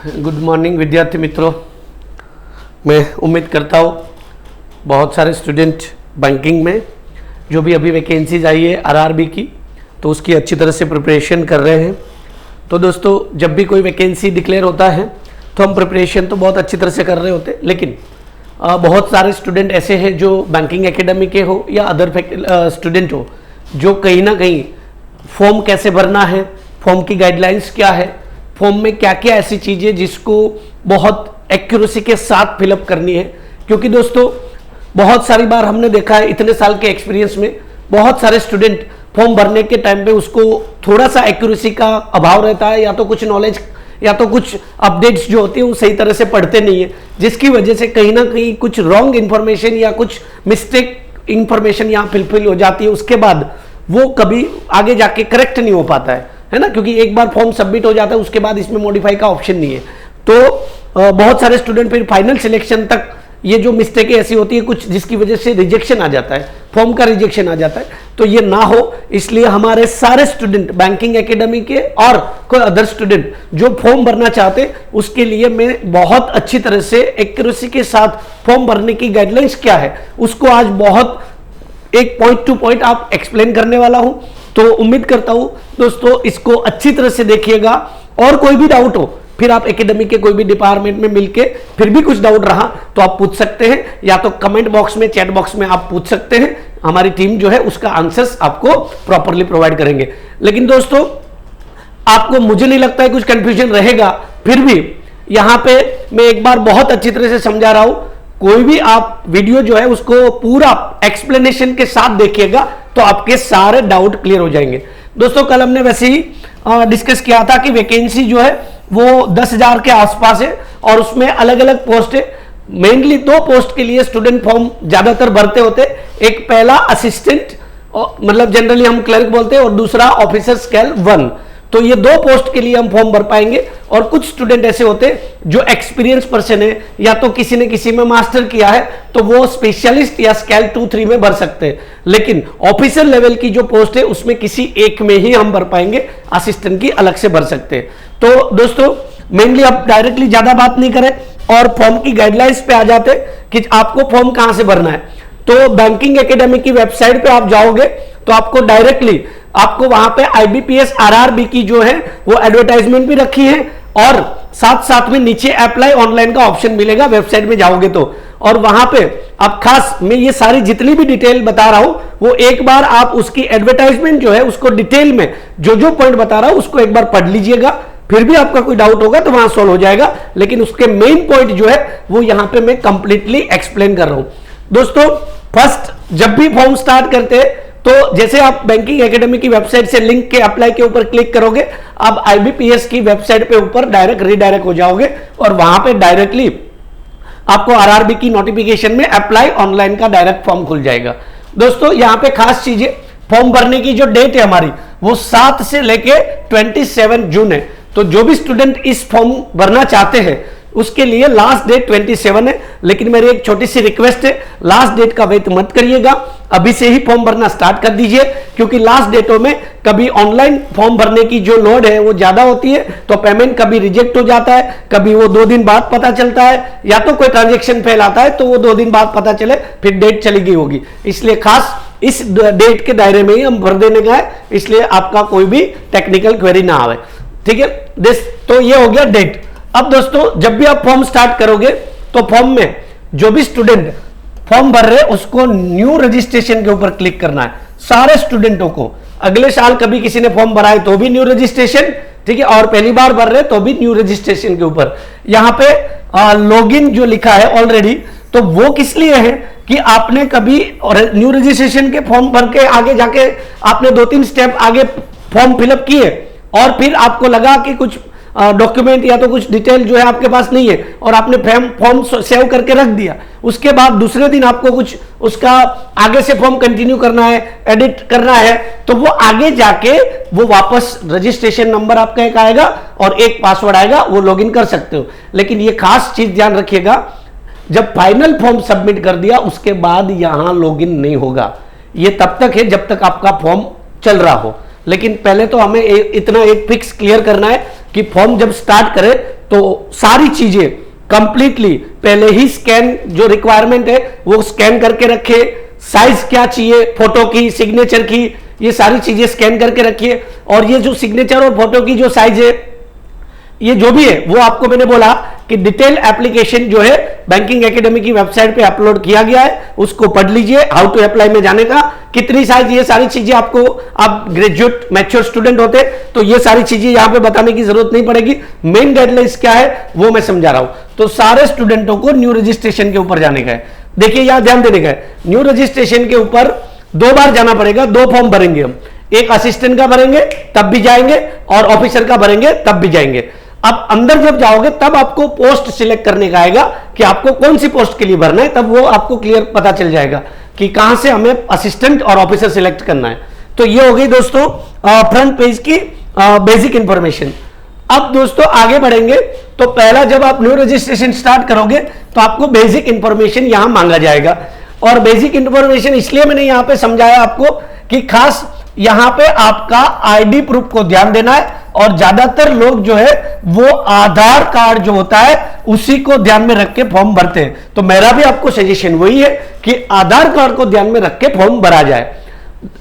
Good morning विद्यार्थी मित्रों। मैं उम्मीद करता हूँ बहुत सारे स्टूडेंट बैंकिंग में जो भी अभी वैकेंसीज आई है आरआरबी की, तो उसकी अच्छी तरह से प्रिपरेशन कर रहे हैं। तो दोस्तों, जब भी कोई वैकेंसी डिक्लेयर होता है तो हम प्रिपरेशन तो बहुत अच्छी तरह से कर रहे होते हैं, लेकिन बहुत सारे स्टूडेंट ऐसे हैं जो बैंकिंग एकेडमी के हो या अदर स्टूडेंट हो, जो कहीं ना कहीं फॉर्म कैसे भरना है, फॉर्म की गाइडलाइंस क्या है, फॉर्म में क्या क्या ऐसी चीज़ें जिसको बहुत एक्यूरेसी के साथ फिलअप करनी है। क्योंकि दोस्तों, बहुत सारी बार हमने देखा है इतने साल के एक्सपीरियंस में, बहुत सारे स्टूडेंट फॉर्म भरने के टाइम पे उसको थोड़ा सा एक्यूरेसी का अभाव रहता है, या तो कुछ नॉलेज या तो कुछ अपडेट्स जो होती है वो सही तरह से पढ़ते नहीं है, जिसकी वजह से कहीं ना कहीं कुछ रॉन्ग इन्फॉर्मेशन या कुछ मिस्टेक इन्फॉर्मेशन यहाँ फिलफिल हो जाती है। उसके बाद वो कभी आगे जाके करेक्ट नहीं हो पाता है ना, क्योंकि एक बार फॉर्म सबमिट हो जाता है उसके बाद इसमें मॉडिफाई का ऑप्शन नहीं है। तो बहुत सारे स्टूडेंट फिर फाइनल सिलेक्शन तक ये जो मिस्टेक ऐसी होती है कुछ, जिसकी वजह से रिजेक्शन आ जाता है, फॉर्म का रिजेक्शन आ जाता है। तो ये ना हो, इसलिए हमारे सारे स्टूडेंट बैंकिंग एकेडमी के और कोई अदर स्टूडेंट जो फॉर्म भरना चाहते, उसके लिए मैं बहुत अच्छी तरह से एक्यूरेसी के साथ फॉर्म भरने की गाइडलाइंस क्या है उसको आज बहुत एक पॉइंट टू पॉइंट आप एक्सप्लेन करने वाला हूं। तो उम्मीद करता हूं दोस्तों इसको अच्छी तरह से देखिएगा, और कोई भी डाउट हो फिर आप एकेडमी के कोई भी डिपार्टमेंट में मिलके फिर भी कुछ डाउट रहा तो आप पूछ सकते हैं, या तो कमेंट बॉक्स में, चैट बॉक्स में आप पूछ सकते हैं। हमारी टीम जो है उसका आंसर्स आपको प्रॉपरली प्रोवाइड करेंगे। लेकिन दोस्तों, आपको, मुझे नहीं लगता है कुछ कंफ्यूजन रहेगा, फिर भी यहां पे मैं एक बार बहुत अच्छी तरह से समझा रहा हूं। कोई भी आप वीडियो जो है उसको पूरा एक्सप्लेनेशन के साथ देखिएगा तो आपके सारे डाउट क्लियर हो जाएंगे। दोस्तों, कल हमने वैसे ही डिस्कस किया था कि वैकेंसी जो है वो 10,000 के आसपास है, और उसमें अलग अलग पोस्ट है। मेनली 2 पोस्ट के लिए स्टूडेंट फॉर्म ज्यादातर भरते होते। एक पहला असिस्टेंट, मतलब जनरली हम क्लर्क बोलते हैं, और दूसरा ऑफिसर स्केल 1। तो ये 2 पोस्ट के लिए हम फॉर्म भर पाएंगे। और कुछ स्टूडेंट ऐसे होते हैं जो एक्सपीरियंस पर्सन है, या तो किसी ने किसी में मास्टर किया है, तो वो स्पेशलिस्ट या स्केल 2-3 में भर सकते हैं। लेकिन ऑफिसर लेवल की जो पोस्ट है उसमें किसी एक में ही हम भर पाएंगे, असिस्टेंट की अलग से भर सकते हैं। तो दोस्तों, मेनली आप डायरेक्टली ज्यादा बात नहीं करें और फॉर्म की गाइडलाइंस पे आ जाते कि आपको फॉर्म कहां से भरना है। तो बैंकिंग एकेडमी की वेबसाइट पे आप जाओगे तो आपको डायरेक्टली आपको वहां पे आईबीपीएस आरआरबी की जो है वो एडवर्टाइजमेंट भी रखी है, और साथ साथ में नीचे अप्लाई ऑनलाइन का ऑप्शन मिलेगा वेबसाइट में जाओगे तो। और वहां पे आप खास, मैं ये सारी जितनी भी डिटेल बता रहा हूं वो एक बार आप उसकी एडवर्टाइजमेंट जो है उसको डिटेल में जो जो पॉइंट बता रहा हूं उसको एक बार पढ़ लीजिएगा। फिर भी आपका कोई डाउट होगा तो वहां सॉल्व हो जाएगा, लेकिन उसके मेन पॉइंट जो है वो यहां पे मैं कंप्लीटली एक्सप्लेन कर रहा हूं। दोस्तों, फर्स्ट जब भी फॉर्म स्टार्ट करते हैं तो जैसे आप बैंकिंग एकेडमी की वेबसाइट से लिंक के अप्लाई के ऊपर क्लिक करोगे, आप आईबीपीएस की वेबसाइट पे ऊपर डायरेक्ट रीडायरेक्ट हो जाओगे, और वहां पे डायरेक्टली आपको आरआरबी की नोटिफिकेशन में अप्लाई ऑनलाइन का डायरेक्ट फॉर्म खुल जाएगा। दोस्तों, यहां पे खास चीजें, फॉर्म भरने की जो डेट है हमारी वो 7 से लेके 27 जून है। तो जो भी स्टूडेंट इस फॉर्म भरना चाहते हैं उसके लिए लास्ट डेट 27 है। लेकिन मेरी एक छोटी सी रिक्वेस्ट है, लास्ट डेट का वेट मत करिएगा, अभी से ही फॉर्म भरना स्टार्ट कर दीजिए, क्योंकि लास्ट डेटों में कभी ऑनलाइन फॉर्म भरने की जो लोड है वो ज्यादा होती है, तो पेमेंट कभी रिजेक्ट हो जाता है, कभी वो 2 दिन बाद पता चलता है, या तो कोई ट्रांजेक्शन फेल आता है तो वो 2 दिन बाद पता चले फिर डेट चली गई होगी। इसलिए खास इस डेट के दायरे में ही हम भर देने का है, इसलिए आपका कोई भी टेक्निकल क्वेरी ना आवे। ठीक है, तो ये हो गया डेट। अब दोस्तों, जब भी आप फॉर्म स्टार्ट करोगे तो फॉर्म में जो भी स्टूडेंट फॉर्म भर रहे हैं उसको न्यू रजिस्ट्रेशन के ऊपर क्लिक करना है। सारे स्टूडेंटों को, अगले साल कभी किसी ने फॉर्म भरा है तो भी न्यू रजिस्ट्रेशन, ठीक है, और पहली बार भर रहे तो भी न्यू रजिस्ट्रेशन के ऊपर यहां पे लॉगिन जो लिखा है ऑलरेडी, तो वो किस लिए है कि आपने कभी न्यू रजिस्ट्रेशन के फॉर्म भर के आगे जाके आपने 2-3 स्टेप आगे फॉर्म फिलअप किए, और फिर आपको लगा कि कुछ डॉक्यूमेंट या तो कुछ डिटेल जो है आपके पास नहीं है, और आपने फॉर्म सेव करके रख दिया, उसके बाद दूसरे दिन आपको कुछ उसका आगे से फॉर्म कंटिन्यू करना है, एडिट करना है, तो वो आगे जाके वो वापस रजिस्ट्रेशन नंबर आपका एक आएगा और एक पासवर्ड आएगा, वो लॉगिन कर सकते हो। लेकिन ये खास चीज ध्यान रखिएगा, जब फाइनल फॉर्म सबमिट कर दिया उसके बाद यहां लॉगिन नहीं होगा। ये तब तक है जब तक आपका फॉर्म चल रहा हो। लेकिन पहले तो हमें इतना एक फिक्स क्लियर करना है कि फॉर्म जब स्टार्ट करे तो सारी चीजें कंप्लीटली पहले ही स्कैन, जो रिक्वायरमेंट है वो स्कैन करके रखे, साइज क्या चाहिए फोटो की, सिग्नेचर की, ये सारी चीजें स्कैन करके रखिए। और ये जो सिग्नेचर और फोटो की जो साइज है, ये जो भी है वो आपको मैंने बोला कि डिटेल एप्लीकेशन जो है बैंकिंग एकेडमी की वेबसाइट पे अपलोड किया गया है, उसको पढ़ लीजिए। हाउ टू अप्लाई में जाने का, कितनी साइज, ये सारी चीजें आपको, आप ग्रेजुएट मैच्योर स्टूडेंट होते तो ये सारी चीजें यहां पे बताने की जरूरत नहीं पड़ेगी। मेन गाइडलाइंस क्या है वो मैं समझा रहा हूं। तो सारे स्टूडेंटों को न्यू रजिस्ट्रेशन के ऊपर जाने का है। देखिए यहां ध्यान देने का है, न्यू रजिस्ट्रेशन के ऊपर 2 बार जाना पड़ेगा। 2 फॉर्म भरेंगे हम, एक असिस्टेंट का भरेंगे तब भी जाएंगे, और ऑफिसर का भरेंगे तब भी जाएंगे। अब अंदर जब जाओगे तब आपको पोस्ट सिलेक्ट करने का आएगा कि आपको कौन सी पोस्ट के लिए भरना है, तब वो आपको क्लियर पता चल जाएगा कि कहां से हमें असिस्टेंट और ऑफिसर सिलेक्ट करना है। तो ये हो गई दोस्तों फ्रंट पेज की बेसिक इंफॉर्मेशन। अब दोस्तों आगे बढ़ेंगे तो पहला, जब आप न्यू रजिस्ट्रेशन स्टार्ट करोगे तो आपको बेसिक इंफॉर्मेशन यहां मांगा जाएगा। और बेसिक इंफॉर्मेशन इसलिए मैंने यहां पे समझाया आपको कि खास यहां पे आपका आईडी प्रूफ को ध्यान देना है, और ज्यादातर लोग जो है वो आधार कार्ड जो होता है उसी को ध्यान में रख के फॉर्म भरते हैं। तो मेरा भी आपको सजेशन वही है कि आधार कार्ड को ध्यान में रख के फॉर्म भरा जाए।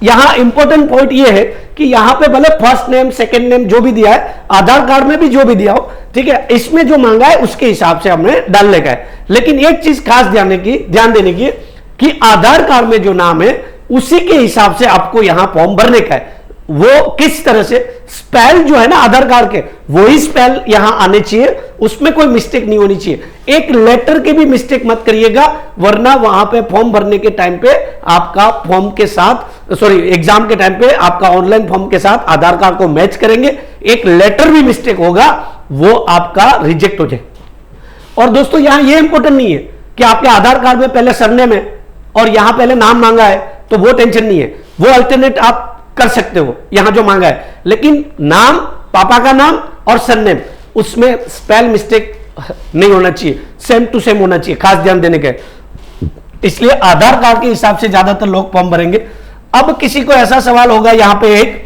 यहां इंपॉर्टेंट पॉइंट ये है कि यहां पे भले फर्स्ट नेम सेकंड नेम जो भी दिया है, आधार कार्ड में भी जो भी दिया हो, ठीक है, इसमें जो मांगा है उसके हिसाब से हमने डालने का है। लेकिन एक चीज खास ध्यान देने की कि आधार कार्ड में जो नाम है उसी के हिसाब से आपको यहां फॉर्म भरने का है। वो किस तरह से, स्पेल जो है ना आधार कार्ड के, वही स्पेल यहां आने चाहिए, उसमें कोई मिस्टेक नहीं होनी चाहिए। एक लेटर के भी मिस्टेक मत करिएगा, वरना वहां पे फॉर्म भरने के टाइम पे आपका फॉर्म के साथ, सॉरी एग्जाम के टाइम पे आपका ऑनलाइन फॉर्म के साथ आधार कार्ड को मैच करेंगे। एक लेटर भी मिस्टेक होगा वो आपका रिजेक्ट हो जाए। और दोस्तों यहां ये इंपॉर्टेंट नहीं है कि आपके आधार कार्ड में पहले सरनेम है और यहां पहले नाम मांगा है, तो वो टेंशन नहीं है, वो अल्टरनेट आप कर सकते हो यहां जो मांगा है। लेकिन नाम, पापा का नाम और सरनेम, उसमें स्पेल मिस्टेक नहीं होना चाहिए, सेम टू सेम होना चाहिए, खास ध्यान देने का। इसलिए आधार कार्ड के हिसाब से ज्यादातर लोग फॉर्म भरेंगे। अब किसी को ऐसा सवाल होगा यहां पे एक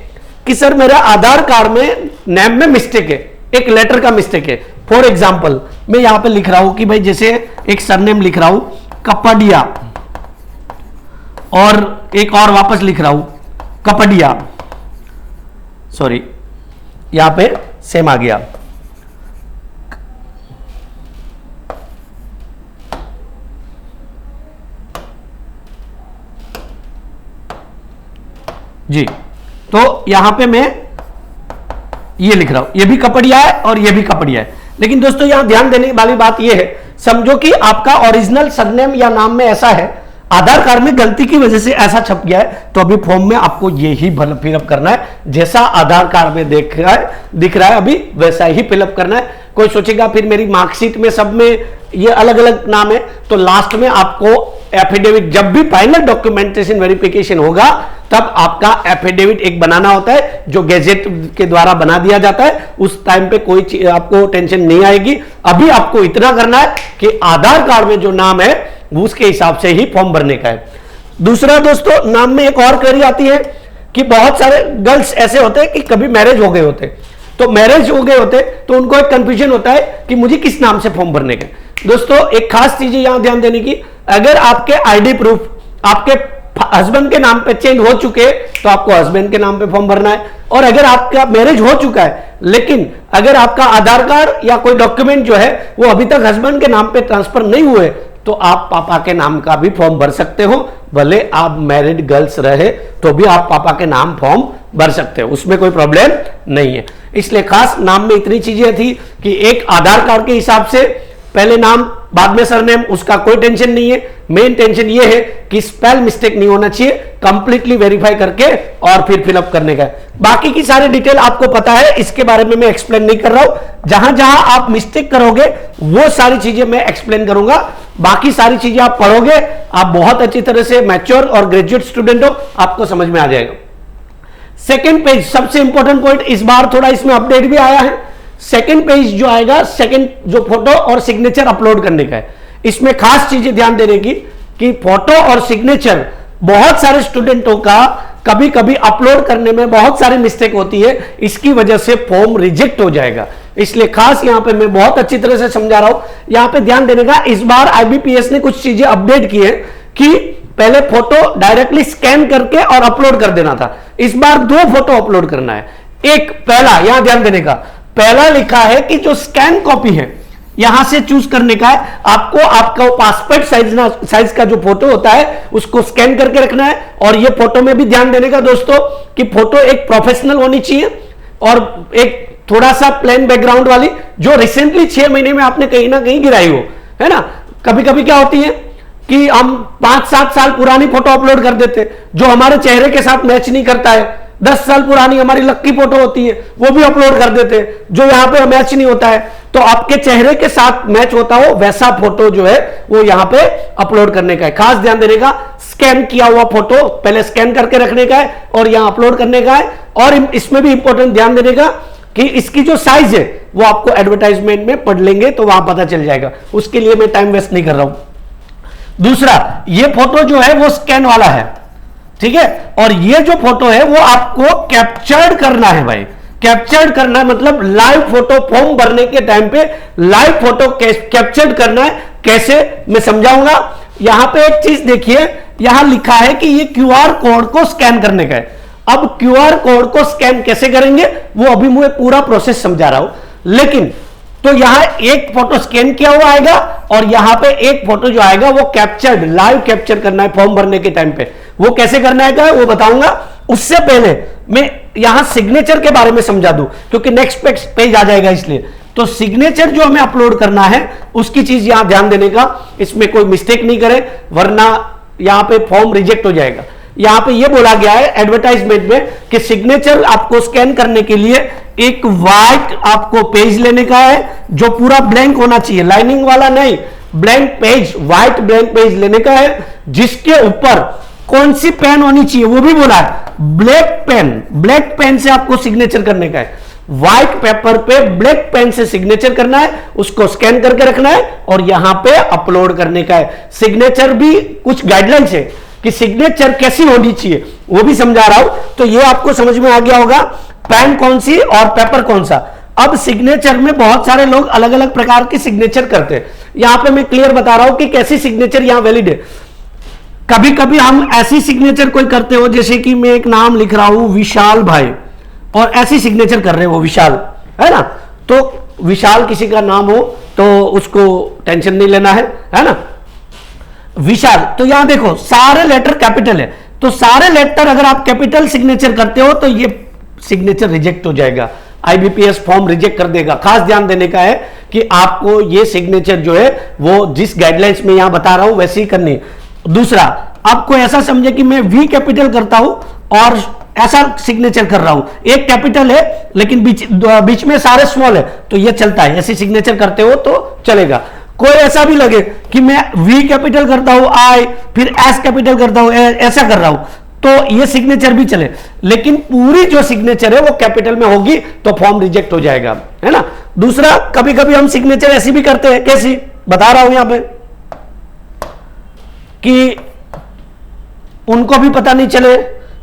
कि सर मेरा आधार कार्ड में नेम में मिस्टेक है, एक लेटर का मिस्टेक है। फॉर एग्जाम्पल मैं यहां पे लिख रहा हूं कि भाई जैसे एक सरनेम लिख रहा हूं कपडिया, और एक और वापस लिख रहा हूं कपडिया, सॉरी यहां पे सेम आ गया। जी, तो यहां पे मैं ये लिख रहा हूं, ये भी कपडिया है और ये भी कपडिया है। लेकिन दोस्तों यहां ध्यान देने वाली बात ये है, समझो कि आपका ओरिजिनल सरनेम या नाम में ऐसा है, आधार कार्ड में गलती की वजह से ऐसा छप गया है, तो अभी फॉर्म में आपको यही फिलअप करना है, जैसा आधार कार्ड में दिख रहा है अभी वैसा ही फिलअप करना है। कोई सोचेगा फिर मेरी मार्कशीट में सब में ये अलग अलग नाम है, तो लास्ट में आपको एफिडेविट, जब भी फाइनल डॉक्यूमेंटेशन वेरिफिकेशन होगा तब आपका एफिडेविट एक बनाना होता है जो गैजेट के द्वारा बना दिया जाता है। उस टाइम पे कोई आपको टेंशन नहीं आएगी। अभी आपको इतना करना है कि आधार कार्ड में जो नाम है उसके हिसाब से ही फॉर्म भरने का है। दूसरा दोस्तों, नाम में एक और क्वेरी आती है कि बहुत सारे गर्ल्स ऐसे होते हैं कि कभी मैरिज हो गए होते, तो मैरिज हो गए होते तो उनको एक कंफ्यूजन होता है कि मुझे किस नाम से फॉर्म भरने का। दोस्तों एक खास चीज यहां ध्यान देने की, अगर आपके आईडी प्रूफ आपके हस्बैंड के नाम पे चेंज हो चुके तो आपको हस्बैंड के नाम पे फॉर्म भरना है। और अगर आपका मैरिज हो चुका है लेकिन अगर आपका आधार कार्ड या कोई डॉक्यूमेंट जो है वो अभी तक हस्बैंड के नाम पे ट्रांसफर नहीं हुए, तो आप पापा के नाम का भी फॉर्म भर सकते हो। भले आप मैरिड गर्ल्स रहे तो भी आप पापा के नाम फॉर्म भर सकते हो, उसमें कोई प्रॉब्लम नहीं है। इसलिए खास नाम में इतनी चीजें थी कि एक आधार कार्ड के हिसाब से पहले नाम बाद में सरनेम, उसका कोई टेंशन नहीं है। मेन टेंशन ये है कि स्पेल मिस्टेक नहीं होना चाहिए, कंप्लीटली वेरीफाई करके और फिर फिलअप करने का। बाकी की सारी डिटेल आपको पता है, इसके बारे में मैं एक्सप्लेन नहीं कर रहा हूं। जहां जहां आप मिस्टेक करोगे वो सारी चीजें मैं एक्सप्लेन करूंगा। बाकी सारी चीजें आप पढ़ोगे, आप बहुत अच्छी तरह से मैच्योर और ग्रेजुएट स्टूडेंट हो, आपको समझ में आ जाएगा। सेकेंड पेज सबसे इंपॉर्टेंट पॉइंट, इस बार थोड़ा इसमें अपडेट भी आया है। सेकेंड पेज जो आएगा, सेकेंड जो फोटो और सिग्नेचर अपलोड करने का है, इसमें खास चीजें ध्यान देने की कि फोटो और सिग्नेचर बहुत सारे स्टूडेंटों का कभी कभी अपलोड करने में बहुत सारी मिस्टेक होती है, इसकी वजह से फॉर्म रिजेक्ट हो जाएगा। इसलिए खास यहां पे मैं बहुत अच्छी तरह से समझा रहा हूं, यहां पे ध्यान देने का। इस बार आईबीपीएस ने कुछ चीजें अपडेट की है कि पहले फोटो डायरेक्टली स्कैन करके और अपलोड कर देना था, इस बार 2 फोटो अपलोड करना है। एक पहला, यहां ध्यान देने का, पहला लिखा है कि जो स्कैन कॉपी है यहां से चूज करने का है आपको, आपका पासपोर्ट साइज का जो फोटो होता है उसको स्कैन करके रखना है। और ये फोटो में भी ध्यान देने का दोस्तों कि फोटो एक प्रोफेशनल होनी चाहिए और एक थोड़ा सा प्लेन बैकग्राउंड वाली, जो रिसेंटली 6 महीने में आपने कहीं ना कहीं गिराई हो, है ना। कभी कभी क्या होती है कि हम 5-7 साल पुरानी फोटो अपलोड कर देते जो हमारे चेहरे के साथ मैच नहीं करता है। 10 साल पुरानी हमारी लक्की फोटो होती है वो भी अपलोड कर देते जो यहां पे मैच नहीं होता है। तो आपके चेहरे के साथ मैच होता हो वैसा फोटो जो है वो यहां पे अपलोड करने का है। खास ध्यान देने का, स्कैन किया हुआ फोटो पहले स्कैन करके रखने का है और यहां अपलोड करने का है। और इसमें भी इंपॉर्टेंट ध्यान देने का कि इसकी जो साइज है वो आपको एडवर्टाइजमेंट में पढ़ लेंगे तो वहां पता चल जाएगा, उसके लिए मैं टाइम वेस्ट नहीं कर रहा हूं। दूसरा, ये फोटो जो है वो स्कैन वाला है, ठीक है। और ये जो फोटो है वो आपको कैप्चर्ड करना है भाई, कैप्चर्ड करना है मतलब लाइव फोटो फॉर्म भरने के टाइम पे लाइव फोटो कैप्चर्ड करना है। कैसे, मैं समझाऊंगा। यहां पे एक चीज देखिए, यहां लिखा है कि ये क्यूआर कोड को स्कैन करने का है। अब क्यूआर कोड को स्कैन कैसे करेंगे वो अभी मैं पूरा प्रोसेस समझा रहा हूं, लेकिन तो यहां एक फोटो स्कैन किया हुआ आएगा और यहां पे एक फोटो जो आएगा वो कैप्चर्ड, लाइव कैप्चर करना है फॉर्म भरने के टाइम पे। वो कैसे करना है वो बताऊंगा। उससे पहले मैं यहां सिग्नेचर के बारे में समझा दूं क्योंकि नेक्स्ट पेज आ जाएगा, इसलिए तो सिग्नेचर जो हमें अपलोड करना है उसकी चीज यहां ध्यान देने का, इसमें कोई मिस्टेक नहीं करे वरना यहां पे फॉर्म रिजेक्ट हो जाएगा। यहां पे ये बोला गया है एडवर्टाइजमेंट में कि सिग्नेचर आपको स्कैन करने के लिए एक व्हाइट आपको पेज लेने का है जो पूरा ब्लैंक होना चाहिए, लाइनिंग वाला नहीं, blank page, white blank page लेने का है जिसके ऊपर कौन सी पेन होनी चाहिए वो भी बोला है, ब्लैक पेन। ब्लैक पेन से आपको सिग्नेचर करने का है, व्हाइट पेपर पे ब्लैक पेन से सिग्नेचर करना है, उसको स्कैन करके रखना है और यहां पे अपलोड करने का है। सिग्नेचर भी कुछ गाइडलाइंस है कि सिग्नेचर कैसी होनी चाहिए वो भी समझा रहा हूं, तो ये आपको समझ में आ गया होगा पेन कौन सी और पेपर कौन सा। अब सिग्नेचर में बहुत सारे लोग अलग अलग प्रकार की सिग्नेचर करते हैं, यहां पे मैं क्लियर बता रहा हूं कि कैसी सिग्नेचर यहां वैलिड है। कभी कभी हम ऐसी सिग्नेचर कोई करते हो जैसे कि मैं एक नाम लिख रहा हूं विशाल भाई और ऐसी सिग्नेचर कर रहे हो विशाल, है ना, तो विशाल किसी का नाम हो तो उसको टेंशन नहीं लेना है ना, विशाल। तो यहां देखो सारे लेटर कैपिटल है, तो सारे लेटर अगर आप कैपिटल सिग्नेचर करते हो तो ये सिग्नेचर रिजेक्ट हो जाएगा, आईबीपीएस फॉर्म रिजेक्ट कर देगा। खास ध्यान देने का है कि आपको ये सिग्नेचर जो है वो जिस गाइडलाइंस में यहां बता रहा हूं वैसे ही करनी है। दूसरा, आपको ऐसा समझे कि मैं वी कैपिटल करता हूं और ऐसा सिग्नेचर कर रहा हूं, एक कैपिटल है लेकिन बीच में सारे स्मॉल है तो ये चलता है, ऐसे सिग्नेचर करते हो तो चलेगा। कोई ऐसा भी लगे कि मैं वी कैपिटल करता हूं आई फिर एस कैपिटल करता हूं ऐसा कर रहा हूं तो ये सिग्नेचर भी चले, लेकिन पूरी जो सिग्नेचर है वो कैपिटल में होगी तो फॉर्म रिजेक्ट हो जाएगा, है ना। दूसरा, कभी कभी हम सिग्नेचर ऐसी भी करते हैं, कैसी बता रहा हूं यहां पे कि उनको भी पता नहीं चले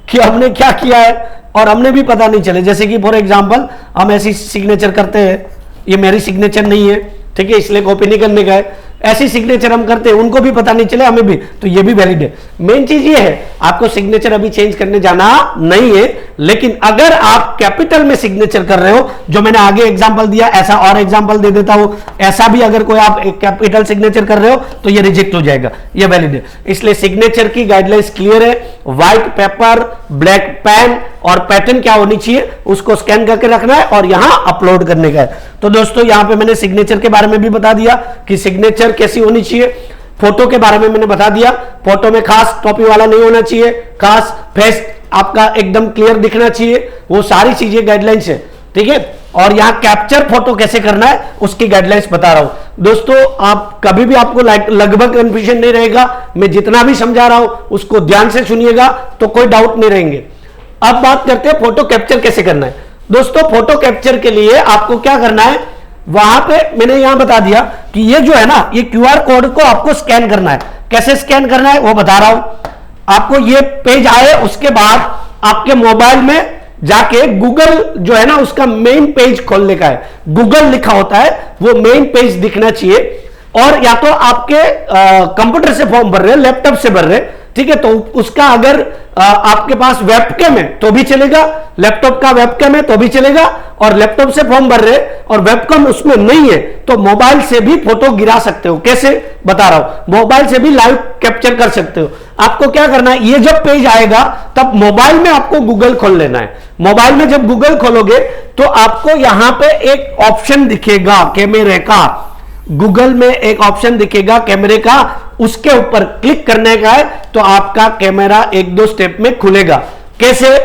कि हमने क्या किया है और हमने भी पता नहीं चले। जैसे कि फॉर एग्जांपल हम ऐसी सिग्नेचर करते हैं, ये मेरी सिग्नेचर नहीं है, ठीक है, इसलिए कॉपी नहीं करने का है, ऐसी सिग्नेचर हम करते हैं उनको भी पता नहीं चले हमें भी, तो ये भी वैलिड है। मेन चीज ये है आपको सिग्नेचर अभी चेंज करने जाना नहीं है, लेकिन अगर आप कैपिटल में सिग्नेचर कर रहे हो, जो मैंने आगे एग्जांपल दिया ऐसा और एग्जांपल दे देता हूं, ऐसा भी अगर कोई आप एक कैपिटल सिग्नेचर कर रहे हो तो ये रिजेक्ट हो जाएगा, ये वैलिड है। इसलिए सिग्नेचर की गाइडलाइंस क्लियर है, व्हाइट पेपर, ब्लैक पेन और पैटर्न क्या होनी चाहिए उसको स्कैन करके रखना है और यहां अपलोड करने का है। तो दोस्तों यहां पे मैंने सिग्नेचर के बारे में भी बता दिया कि सिग्नेचर कैसी होनी चाहिए, फोटो के बारे में मैंने बता दिया, फोटो में खास टॉपी वाला नहीं होना चाहिए, खास फेस आपका एकदम क्लियर दिखना चाहिए, वो सारी चीजें गाइडलाइंस है, ठीक है। और यहां कैप्चर फोटो कैसे करना है उसकी गाइडलाइंस बता रहा हूं। दोस्तों आप कभी भी आपको लगभग कंफ्यूजन नहीं रहेगा, मैं जितना भी समझा रहा हूं उसको ध्यान से सुनिएगा तो कोई डाउट नहीं रहेंगे। अब बात करते हैं फोटो कैप्चर कैसे करना है। दोस्तों फोटो कैप्चर के लिए आपको क्या करना है, वहां पे मैंने यहां बता दिया कि ये जो है ना, ये क्यूआर कोड को आपको स्कैन करना है। कैसे स्कैन करना है वो बता रहा हूं आपको। ये पेज आए उसके बाद आपके मोबाइल में जाके गूगल जो है ना उसका मेन पेज खोलने का है, गूगल लिखा होता है वो मेन पेज दिखना चाहिए। और या तो आपके कंप्यूटर से फॉर्म भर रहे हैं, लैपटॉप से भर रहे हैं, ठीक है, तो उसका अगर आपके पास वेबकैम है तो भी चलेगा, लैपटॉप का वेबकैम है तो भी चलेगा, और लैपटॉप से फॉर्म भर रहे और वेबकैम उसमें नहीं है तो मोबाइल से भी फोटो गिरा सकते हो। कैसे बता रहा हूं, मोबाइल से भी लाइव कैप्चर कर सकते हो। आपको क्या करना है, ये जब पेज आएगा तब मोबाइल में आपको गूगल खोल लेना है। मोबाइल में जब गूगल खोलोगे तो आपको यहां पे एक ऑप्शन दिखेगा कैमरे का, गूगल में एक ऑप्शन दिखेगा कैमरे का, उसके ऊपर क्लिक करने का है तो आपका कैमरा एक दो स्टेप में खुलेगा। कैसे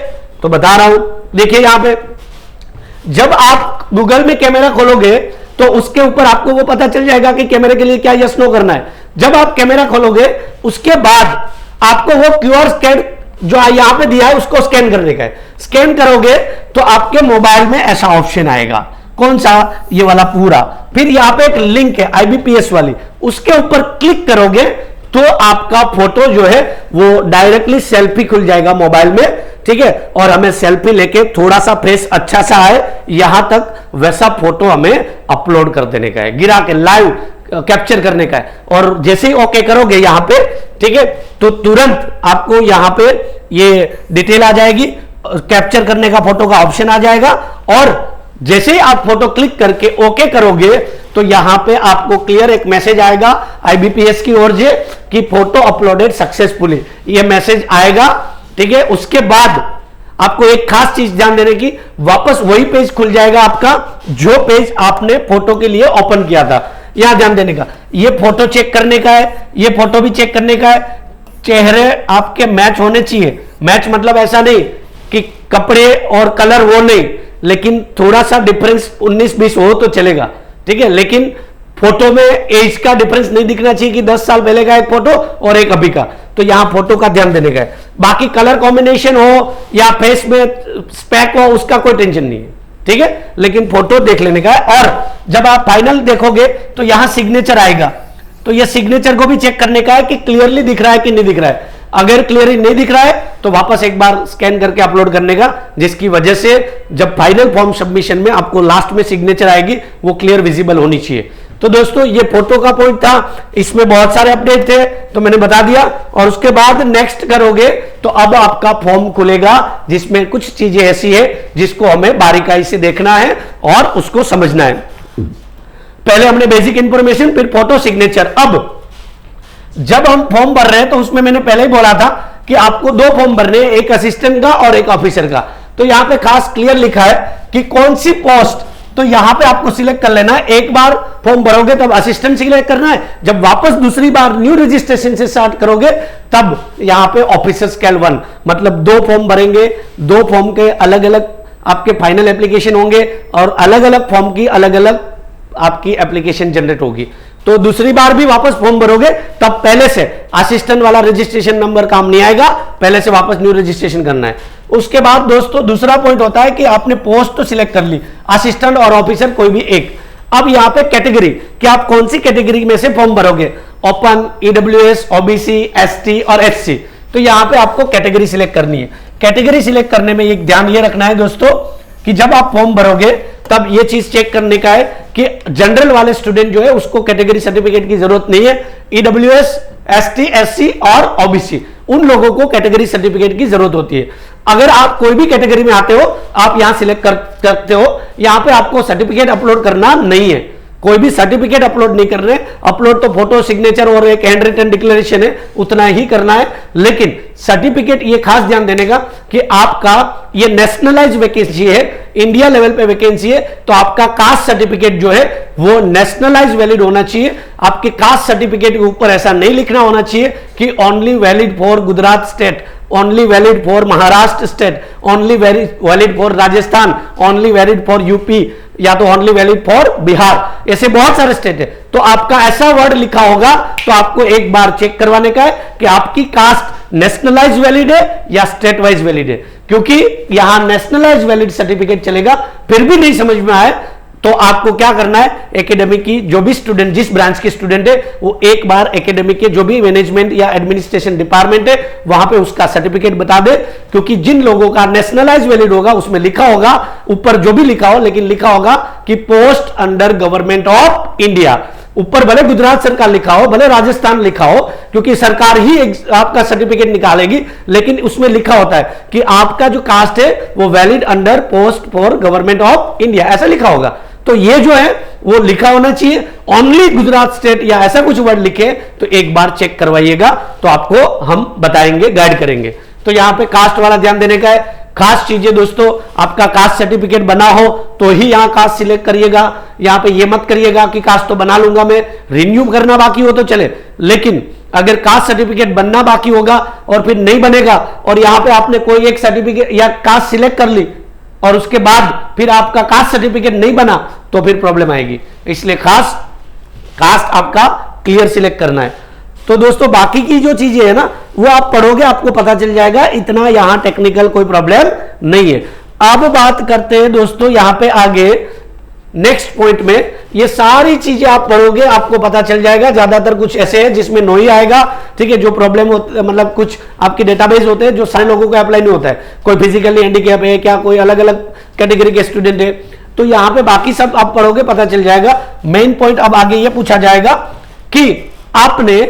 तो बता रहा हूं, देखिए यहां पे जब आप गूगल में कैमरा खोलोगे तो उसके ऊपर आपको वो पता चल जाएगा कि कैमरे के लिए क्या यस नो करना है। जब आप कैमरा खोलोगे उसके बाद आपको वो क्यूआर स्कैन जो यहां पे दिया है उसको स्कैन करने का है। स्कैन करोगे तो आपके मोबाइल में ऐसा ऑप्शन आएगा, कौन सा, ये वाला पूरा। फिर यहां पे एक लिंक है IBPS वाली, उसके ऊपर क्लिक करोगे तो आपका फोटो जो है वो डायरेक्टली सेल्फी खुल जाएगा मोबाइल में, ठीक है। और हमें सेल्फी लेके थोड़ा सा फेस अच्छा सा आए यहां तक वैसा फोटो हमें अपलोड कर देने का है, गिरा के लाइव कैप्चर करने का है। और जैसे ही ओके करोगे यहां पे, ठीक है, तो तुरंत आपको यहां पे ये डिटेल आ जाएगी, कैप्चर करने का फोटो का ऑप्शन आ जाएगा। और जैसे ही आप फोटो क्लिक करके ओके करोगे तो यहां पे आपको क्लियर एक मैसेज आएगा IBPS की ओर से कि फोटो अपलोडेड सक्सेसफुली, ये मैसेज आएगा, ठीक है। उसके बाद आपको एक खास चीज ध्यान देने की, वापस वही पेज खुल जाएगा आपका जो पेज आपने फोटो के लिए ओपन किया था। यहां ध्यान देने का, ये फोटो चेक करने का है, ये फोटो भी चेक करने का है, चेहरे आपके मैच होने चाहिए। मैच मतलब ऐसा नहीं कि कपड़े और कलर वो नहीं, लेकिन थोड़ा सा डिफरेंस 19-20 हो तो चलेगा, ठीक है। लेकिन फोटो में एज का डिफरेंस नहीं दिखना चाहिए कि 10 साल पहले का एक फोटो और एक अभी का, तो यहां फोटो का ध्यान देने का है। बाकी कलर कॉम्बिनेशन हो या फेस में स्पेक हो उसका कोई टेंशन नहीं है, ठीक है, लेकिन फोटो देख लेने का है। और जब आप फाइनल देखोगे तो यहां सिग्नेचर आएगा, तो यह सिग्नेचर को भी चेक करने का है कि क्लियरली दिख रहा है कि नहीं दिख रहा है। अगर क्लियरली नहीं दिख रहा है तो वापस एक बार स्कैन करके अपलोड करने का, जिसकी वजह से जब फाइनल फॉर्म सबमिशन में आपको लास्ट में सिग्नेचर आएगी वो क्लियर विजिबल होनी चाहिए। तो दोस्तों ये फोटो का पॉइंट था, इसमें बहुत सारे अपडेट थे तो मैंने बता दिया। और उसके बाद नेक्स्ट करोगे तो अब आपका फॉर्म खुलेगा जिसमें कुछ चीजें ऐसी है जिसको हमें बारीकाई से देखना है और उसको समझना है। पहले हमने बेसिक इंफॉर्मेशन, फिर फोटो, सिग्नेचर। अब जब हम फॉर्म भर रहे हैं तो उसमें मैंने पहले ही बोला था कि आपको 2 फॉर्म भरने हैं, एक असिस्टेंट का और एक ऑफिसर का। तो यहां पे खास क्लियर लिखा है कि कौन सी पोस्ट, तो यहां पे आपको सिलेक्ट कर लेना है। एक बार फॉर्म भरोगे तब असिस्टेंट सिलेक्ट करना है, जब वापस दूसरी बार न्यू रजिस्ट्रेशन से स्टार्ट करोगे तब यहां पे ऑफिसर स्केल 1, मतलब 2 फॉर्म भरेंगे, 2 फॉर्म के अलग अलग आपके फाइनल एप्लीकेशन होंगे और अलग अलग फॉर्म की अलग अलग आपकी एप्लीकेशन जनरेट होगी। तो दूसरी बार भी वापस फॉर्म भरोगे तब पहले से असिस्टेंट वाला रजिस्ट्रेशन नंबर काम नहीं आएगा, पहले से वापस न्यू रजिस्ट्रेशन करना है। उसके बाद दोस्तों दूसरा पॉइंट होता है कि आपने पोस्ट तो सिलेक्ट कर ली, असिस्टेंट और ऑफिसर कोई भी एक। अब यहां पे कैटेगरी कि आप कौन सी कैटेगरी में से फॉर्म भरोगे, ओपन, EWS, OBC, ST और SC। तो यहां पे आपको कैटेगरी सिलेक्ट करनी है। कैटेगरी सिलेक्ट करने में एक ध्यान ये रखना है दोस्तों कि जब आप फॉर्म भरोगे तब ये चीज चेक करने का है कि जनरल वाले स्टूडेंट जो है उसको कैटेगरी सर्टिफिकेट की जरूरत नहीं है। EWS, ST, SC और OBC उन लोगों को कैटेगरी सर्टिफिकेट की जरूरत होती है। अगर आप कोई भी कैटेगरी में आते हो आप यहां सिलेक्ट कर सकते हो, यहां पे आपको सर्टिफिकेट अपलोड करना नहीं है, कोई भी सर्टिफिकेट अपलोड नहीं कर रहे। अपलोड तो फोटो, सिग्नेचर और एक हैंड रिटन डिक्लेरेशन है, उतना ही करना है। लेकिन सर्टिफिकेट ये खास ध्यान देने का कि आपका ये नेशनलाइज वैकेंसी है, इंडिया लेवल पे वैकेंसी है, तो आपका कास्ट सर्टिफिकेट जो है वो नेशनलाइज वैलिड होना चाहिए। आपके कास्ट सर्टिफिकेट के ऊपर ऐसा नहीं लिखना होना चाहिए कि only valid for Gujarat state, only valid for Maharashtra state, only valid for Rajasthan, only valid for UP या तो ओनली वैलिड फॉर बिहार। ऐसे बहुत सारे स्टेट है, तो आपका ऐसा वर्ड लिखा होगा तो आपको एक बार चेक करवाने का है कि आपकी कास्ट नेशनलाइज वैलिड है या स्टेट वाइज वैलिड है। क्योंकि यहां नेशनलाइज वैलिड सर्टिफिकेट चलेगा, फिर भी नहीं समझ में आए तो आपको क्या करना है, एकेडमिक की जो भी स्टूडेंट, जिस ब्रांच के स्टूडेंट है, वो एक बार एकेडमिक के जो भी मैनेजमेंट या एडमिनिस्ट्रेशन डिपार्टमेंट है वहां पे उसका सर्टिफिकेट बता दे, क्योंकि जिन लोगों का नेशनलाइज वैलिड होगा उसमें लिखा होगा, ऊपर जो भी लिखा हो, लेकिन लिखा होगा कि post under government of India. ऊपर भले गुजरात सरकार लिखा हो, भले राजस्थान लिखा हो, क्योंकि सरकार ही आपका सर्टिफिकेट निकालेगी, लेकिन उसमें लिखा होता है कि आपका जो कास्ट है वो valid under post for government of India, ऐसा लिखा होगा। तो ये जो है वो लिखा होना चाहिए। ओनली गुजरात स्टेट या ऐसा कुछ वर्ड लिखे तो एक बार चेक करवाइएगा, तो आपको हम बताएंगे, गाइड करेंगे। तो यहां पे कास्ट वाला ध्यान देने का है। खास चीजें दोस्तों, आपका कास्ट सर्टिफिकेट बना हो तो ही यहां कास्ट सिलेक्ट करिएगा। यहां पे ये मत करिएगा कि कास्ट तो बना लूंगा मैं, रिन्यू करना बाकी हो तो चले, लेकिन अगर कास्ट सर्टिफिकेट बनना बाकी होगा और फिर नहीं बनेगा और यहां पे आपने कोई एक सर्टिफिकेट या कास्ट सिलेक्ट कर ली और उसके बाद फिर आपका कास्ट सर्टिफिकेट नहीं बना तो फिर प्रॉब्लम आएगी। इसलिए खास कास्ट आपका क्लियर सिलेक्ट करना है। तो दोस्तों बाकी की जो चीजें है ना वो आप पढ़ोगे, आपको पता चल जाएगा, इतना यहां टेक्निकल कोई प्रॉब्लम नहीं है। अब बात करते हैं दोस्तों यहां पे आगे नेक्स्ट पॉइंट में, ये सारी चीजें आप पढ़ोगे आपको पता चल जाएगा। ज्यादातर कुछ ऐसे है जिसमें नो ही आएगा, ठीक है, जो प्रॉब्लम मतलब कुछ आपके डेटाबेस होते हैं जो सारे लोगों को अप्लाई नहीं होता है, कोई फिजिकली हैंडीकैप है क्या, कोई अलग अलग कैटेगरी के स्टूडेंट है, तो यहां पे बाकी सब आप पढ़ोगे पता चल जाएगा। मेन पॉइंट अब आगे ये पूछा जाएगा कि आपने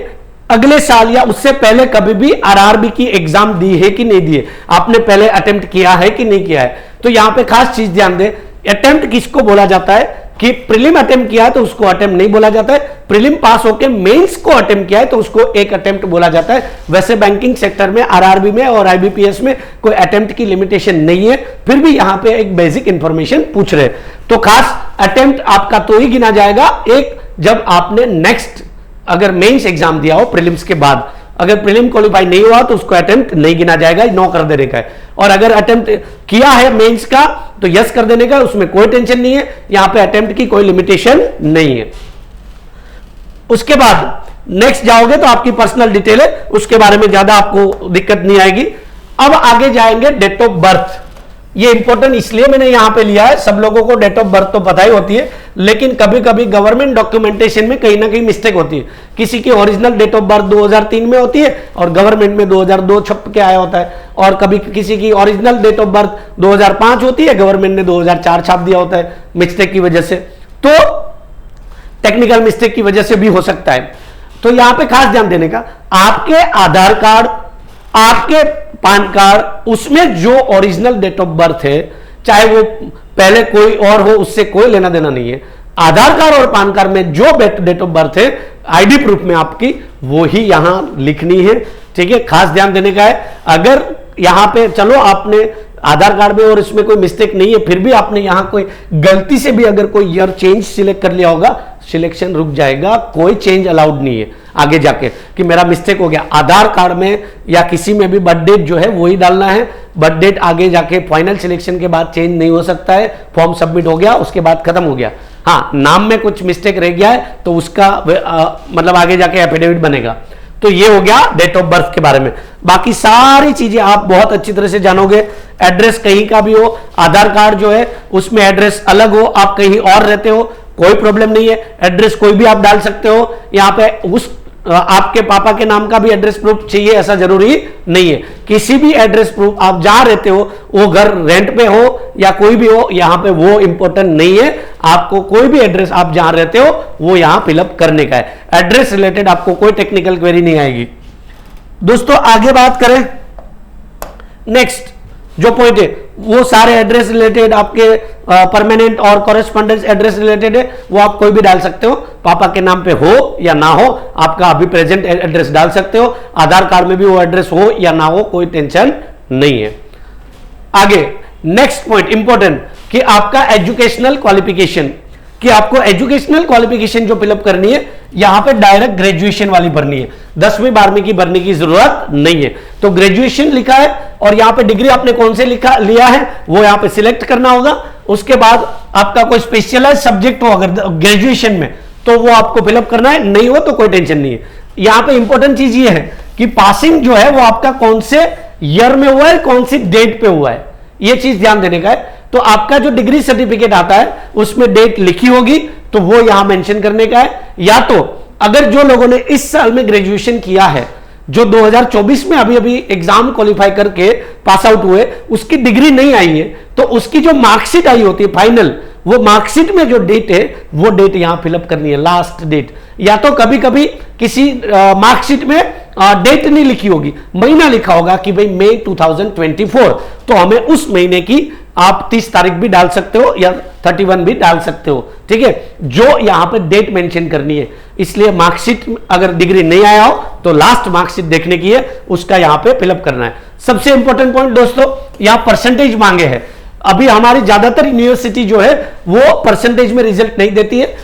अगले साल या उससे पहले कभी भी आरआरबी की एग्जाम दी है कि नहीं दी है, आपने पहले अटेम्प्ट किया है कि नहीं किया है। तो यहां पे खास चीज ध्यान दें, अटेम्प्ट किसको बोला जाता है कि प्रीलिम अटेम्प्ट किया है तो उसको अटेम्प्ट नहीं बोला जाता है, प्रीलिम पास होकर मेंस को अटेम्प्ट किया है तो उसको एक अटेम्प्ट बोला जाता है। वैसे बैंकिंग सेक्टर में, आरआरबी में और आईबीपीएस में कोई अटेम्प्ट की लिमिटेशन नहीं है, फिर भी यहां पे एक बेसिक इंफॉर्मेशन पूछ रहे। तो खास अटेम्प्ट आपका तो ही गिना जाएगा एक जब आपने नेक्स्ट अगर मेंस एग्जाम दिया हो प्रीलिम्स के बाद, अगर प्रीलिम क्वालिफाई नहीं हुआ तो उसको अटेम्प्ट नहीं गिना जाएगा, नो कर देने का है। और अगर अटेम्प्ट किया है मेंस का तो यस कर देने का, उसमें कोई टेंशन नहीं है, यहां पे अटेम्प्ट की कोई लिमिटेशन नहीं है। उसके बाद नेक्स्ट जाओगे तो आपकी पर्सनल डिटेल है, उसके बारे में ज्यादा आपको दिक्कत नहीं आएगी। अब आगे जाएंगे डेट ऑफ बर्थ। ये इंपॉर्टेंट इसलिए मैंने यहां पे लिया है, सब लोगों को डेट ऑफ बर्थ तो पता ही होती है, लेकिन कभी कभी गवर्नमेंट डॉक्यूमेंटेशन में कहीं ना कहीं मिस्टेक होती है। किसी की ओरिजिनल डेट ऑफ बर्थ 2003 में होती है और गवर्नमेंट में 2002 छप के आया होता है, और कभी किसी की ओरिजिनल डेट ऑफ बर्थ 2005 होती है, गवर्नमेंट ने 2004 छाप दिया होता है मिस्टेक की वजह से, तो टेक्निकल मिस्टेक की वजह से भी हो सकता है। तो यहां पे खास ध्यान देने का, आपके आधार कार्ड, आपके पैन कार्ड, उसमें जो ओरिजिनल डेट ऑफ बर्थ है, चाहे वो पहले कोई और हो, उससे कोई लेना देना नहीं है। आधार कार्ड और पैन कार्ड में जो डेट ऑफ बर्थ है आईडी प्रूफ में आपकी, वो ही यहां लिखनी है, ठीक है, खास ध्यान देने का है। अगर यहां पे चलो आपने आधार कार्ड में और इसमें कोई मिस्टेक नहीं है, फिर भी आपने यहां कोई गलती से भी अगर कोई ईयर चेंज सिलेक्ट कर लिया होगा, सिलेक्शन रुक जाएगा, कोई चेंज अलाउड नहीं है आगे जाके कि मेरा मिस्टेक हो गया। आधार कार्ड में या किसी में भी बर्थ डेट जो है वही डालना है, बर्थ डेट आगे जाके फाइनल सिलेक्शन के बाद चेंज नहीं हो सकता है, फॉर्म सबमिट हो गया उसके बाद खत्म हो गया। हाँ, नाम में कुछ मिस्टेक रह गया है तो उसका मतलब आगे जाके एफिडेविट बनेगा। तो ये हो गया डेट ऑफ बर्थ के बारे में। बाकी सारी चीजें आप बहुत अच्छी तरह से जानोगे। एड्रेस कहीं का भी हो, आधार कार्ड जो है उसमें एड्रेस अलग हो, आप कहीं और रहते हो, कोई प्रॉब्लम नहीं है, एड्रेस कोई भी आप डाल सकते हो। यहां पे उस आपके पापा के नाम का भी एड्रेस प्रूफ चाहिए ऐसा जरूरी नहीं है। किसी भी एड्रेस प्रूफ आप जहां रहते हो, वो घर रेंट पे हो या कोई भी हो, यहां पे वो इंपॉर्टेंट नहीं है। आपको कोई भी एड्रेस आप जहां रहते हो वो यहां फिलअप करने का है। एड्रेस रिलेटेड आपको कोई टेक्निकल क्वेरी नहीं आएगी। दोस्तों आगे बात करें, नेक्स्ट जो पॉइंट है वो सारे एड्रेस रिलेटेड आपके परमानेंट और कॉरेस्पॉन्डेंस एड्रेस रिलेटेड है, वो आप कोई भी डाल सकते हो, पापा के नाम पे हो या ना हो, आपका अभी प्रेजेंट एड्रेस डाल सकते हो, आधार कार्ड में भी वो एड्रेस हो या ना हो, कोई टेंशन नहीं है। आगे नेक्स्ट पॉइंट इंपॉर्टेंट कि आपका एजुकेशनल क्वालिफिकेशन, कि आपको एजुकेशनल क्वालिफिकेशन जो फिलअप करनी है यहां पे डायरेक्ट ग्रेजुएशन वाली भरनी है, 10वीं 12वीं की भरने की जरूरत नहीं है। तो ग्रेजुएशन लिखा है और यहां पे डिग्री आपने कौन से लिया है वो यहां पे सिलेक्ट करना होगा। उसके बाद आपका कोई स्पेशलाइज सब्जेक्ट हो अगर ग्रेजुएशन में तो वो आपको फिलअप करना है, नहीं हो तो कोई टेंशन नहीं है। यहां पे इंपॉर्टेंट चीज ये है कि पासिंग जो है वो आपका कौन से ईयर में हुआ है, कौन सी डेट पे हुआ है, ये चीज ध्यान देने का है। तो आपका जो डिग्री सर्टिफिकेट आता है उसमें डेट लिखी होगी, तो वो यहां मेंशन करने का है। या तो अगर जो लोगों ने इस साल में ग्रेजुएशन किया है, जो 2024 में अभी अभी एग्जाम क्वालिफाई करके पास आउट हुए, उसकी डिग्री नहीं आई है, तो उसकी जो मार्कशीट आई होती है फाइनल, वो मार्कशीट में जो डेट है वो डेट यहां फिलअप करनी है, लास्ट डेट। या तो कभी कभी किसी मार्कशीट में डेट नहीं लिखी होगी, महीना लिखा होगा कि भाई मई 2024, तो हमें उस महीने की आप 30 तारीख भी डाल सकते हो या 31 भी डाल सकते हो, ठीक है, जो यहां पे डेट मेंशन करनी है। इसलिए मार्कशीट अगर डिग्री नहीं आया हो तो लास्ट मार्कशीट देखने की है, उसका यहां पे फिलअप करना है। सबसे इंपॉर्टेंट पॉइंट दोस्तों, यहां परसेंटेज मांगे हैं। अभी हमारी ज्यादातर यूनिवर्सिटी जो है वो परसेंटेज में रिजल्ट नहीं देती है,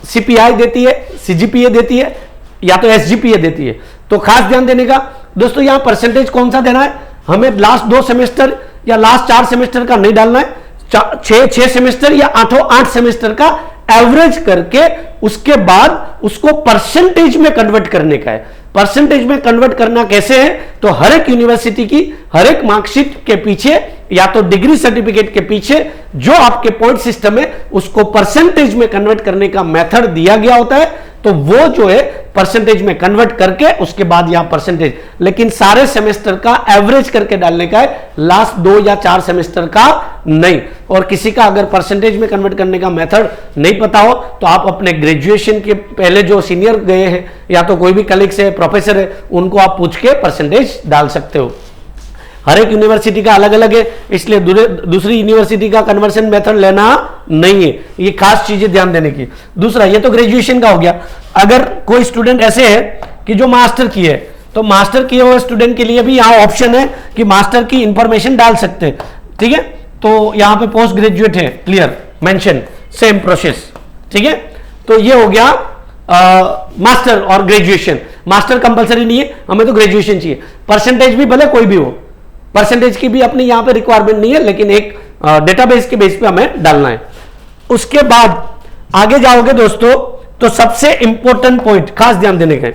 सीपीआई देती है, सीजीपीए देती है, या तो एसजीपीए देती है। तो खास ध्यान देने का दोस्तों, यहां परसेंटेज कौन सा देना है, हमें लास्ट 2 सेमेस्टर या लास्ट 4 सेमेस्टर का नहीं डालना है, 6 सेमेस्टर या 8 सेमेस्टर का एवरेज करके उसके बाद उसको परसेंटेज में कन्वर्ट करने का है। परसेंटेज में कन्वर्ट करना कैसे है, तो हर एक यूनिवर्सिटी की हर एक मार्कशीट के पीछे या तो डिग्री सर्टिफिकेट के पीछे जो आपके पॉइंट सिस्टम है उसको परसेंटेज में कन्वर्ट करने का मेथड दिया गया होता है। तो वो जो है परसेंटेज में कन्वर्ट करके उसके बाद यहां परसेंटेज, लेकिन सारे सेमेस्टर का एवरेज करके डालने का है, लास्ट 2 या 4 सेमेस्टर का नहीं। और किसी का अगर परसेंटेज में कन्वर्ट करने का मेथड नहीं पता हो तो आप अपने ग्रेजुएशन के पहले जो सीनियर गए हैं या तो कोई भी कलीग्स है, प्रोफेसर है, उनको आप पूछ के परसेंटेज डाल सकते हो। हर एक यूनिवर्सिटी का अलग अलग है, इसलिए दूसरी यूनिवर्सिटी का कन्वर्शन मेथड लेना नहीं है, ये खास चीजें ध्यान देने की। दूसरा, ये तो ग्रेजुएशन का हो गया। अगर कोई स्टूडेंट ऐसे है कि जो मास्टर किए है, तो मास्टर किए हुए स्टूडेंट के लिए भी यहां ऑप्शन है कि मास्टर की इंफॉर्मेशन डाल सकते हैं, ठीक है। तो यहां पे पोस्ट ग्रेजुएट है, क्लियर मेंशन, सेम प्रोसेस, ठीक है। तो ये हो गया मास्टर और ग्रेजुएशन। मास्टर कंपलसरी नहीं है, हमें तो ग्रेजुएशन चाहिए। परसेंटेज भी भले कोई भी हो, परसेंटेज की भी अपनी यहां पे रिक्वायरमेंट नहीं है, लेकिन एक डेटाबेस के बेस पे हमें डालना है। उसके बाद आगे जाओगे दोस्तों, तो सबसे इंपॉर्टेंट पॉइंट खास ध्यान देने का,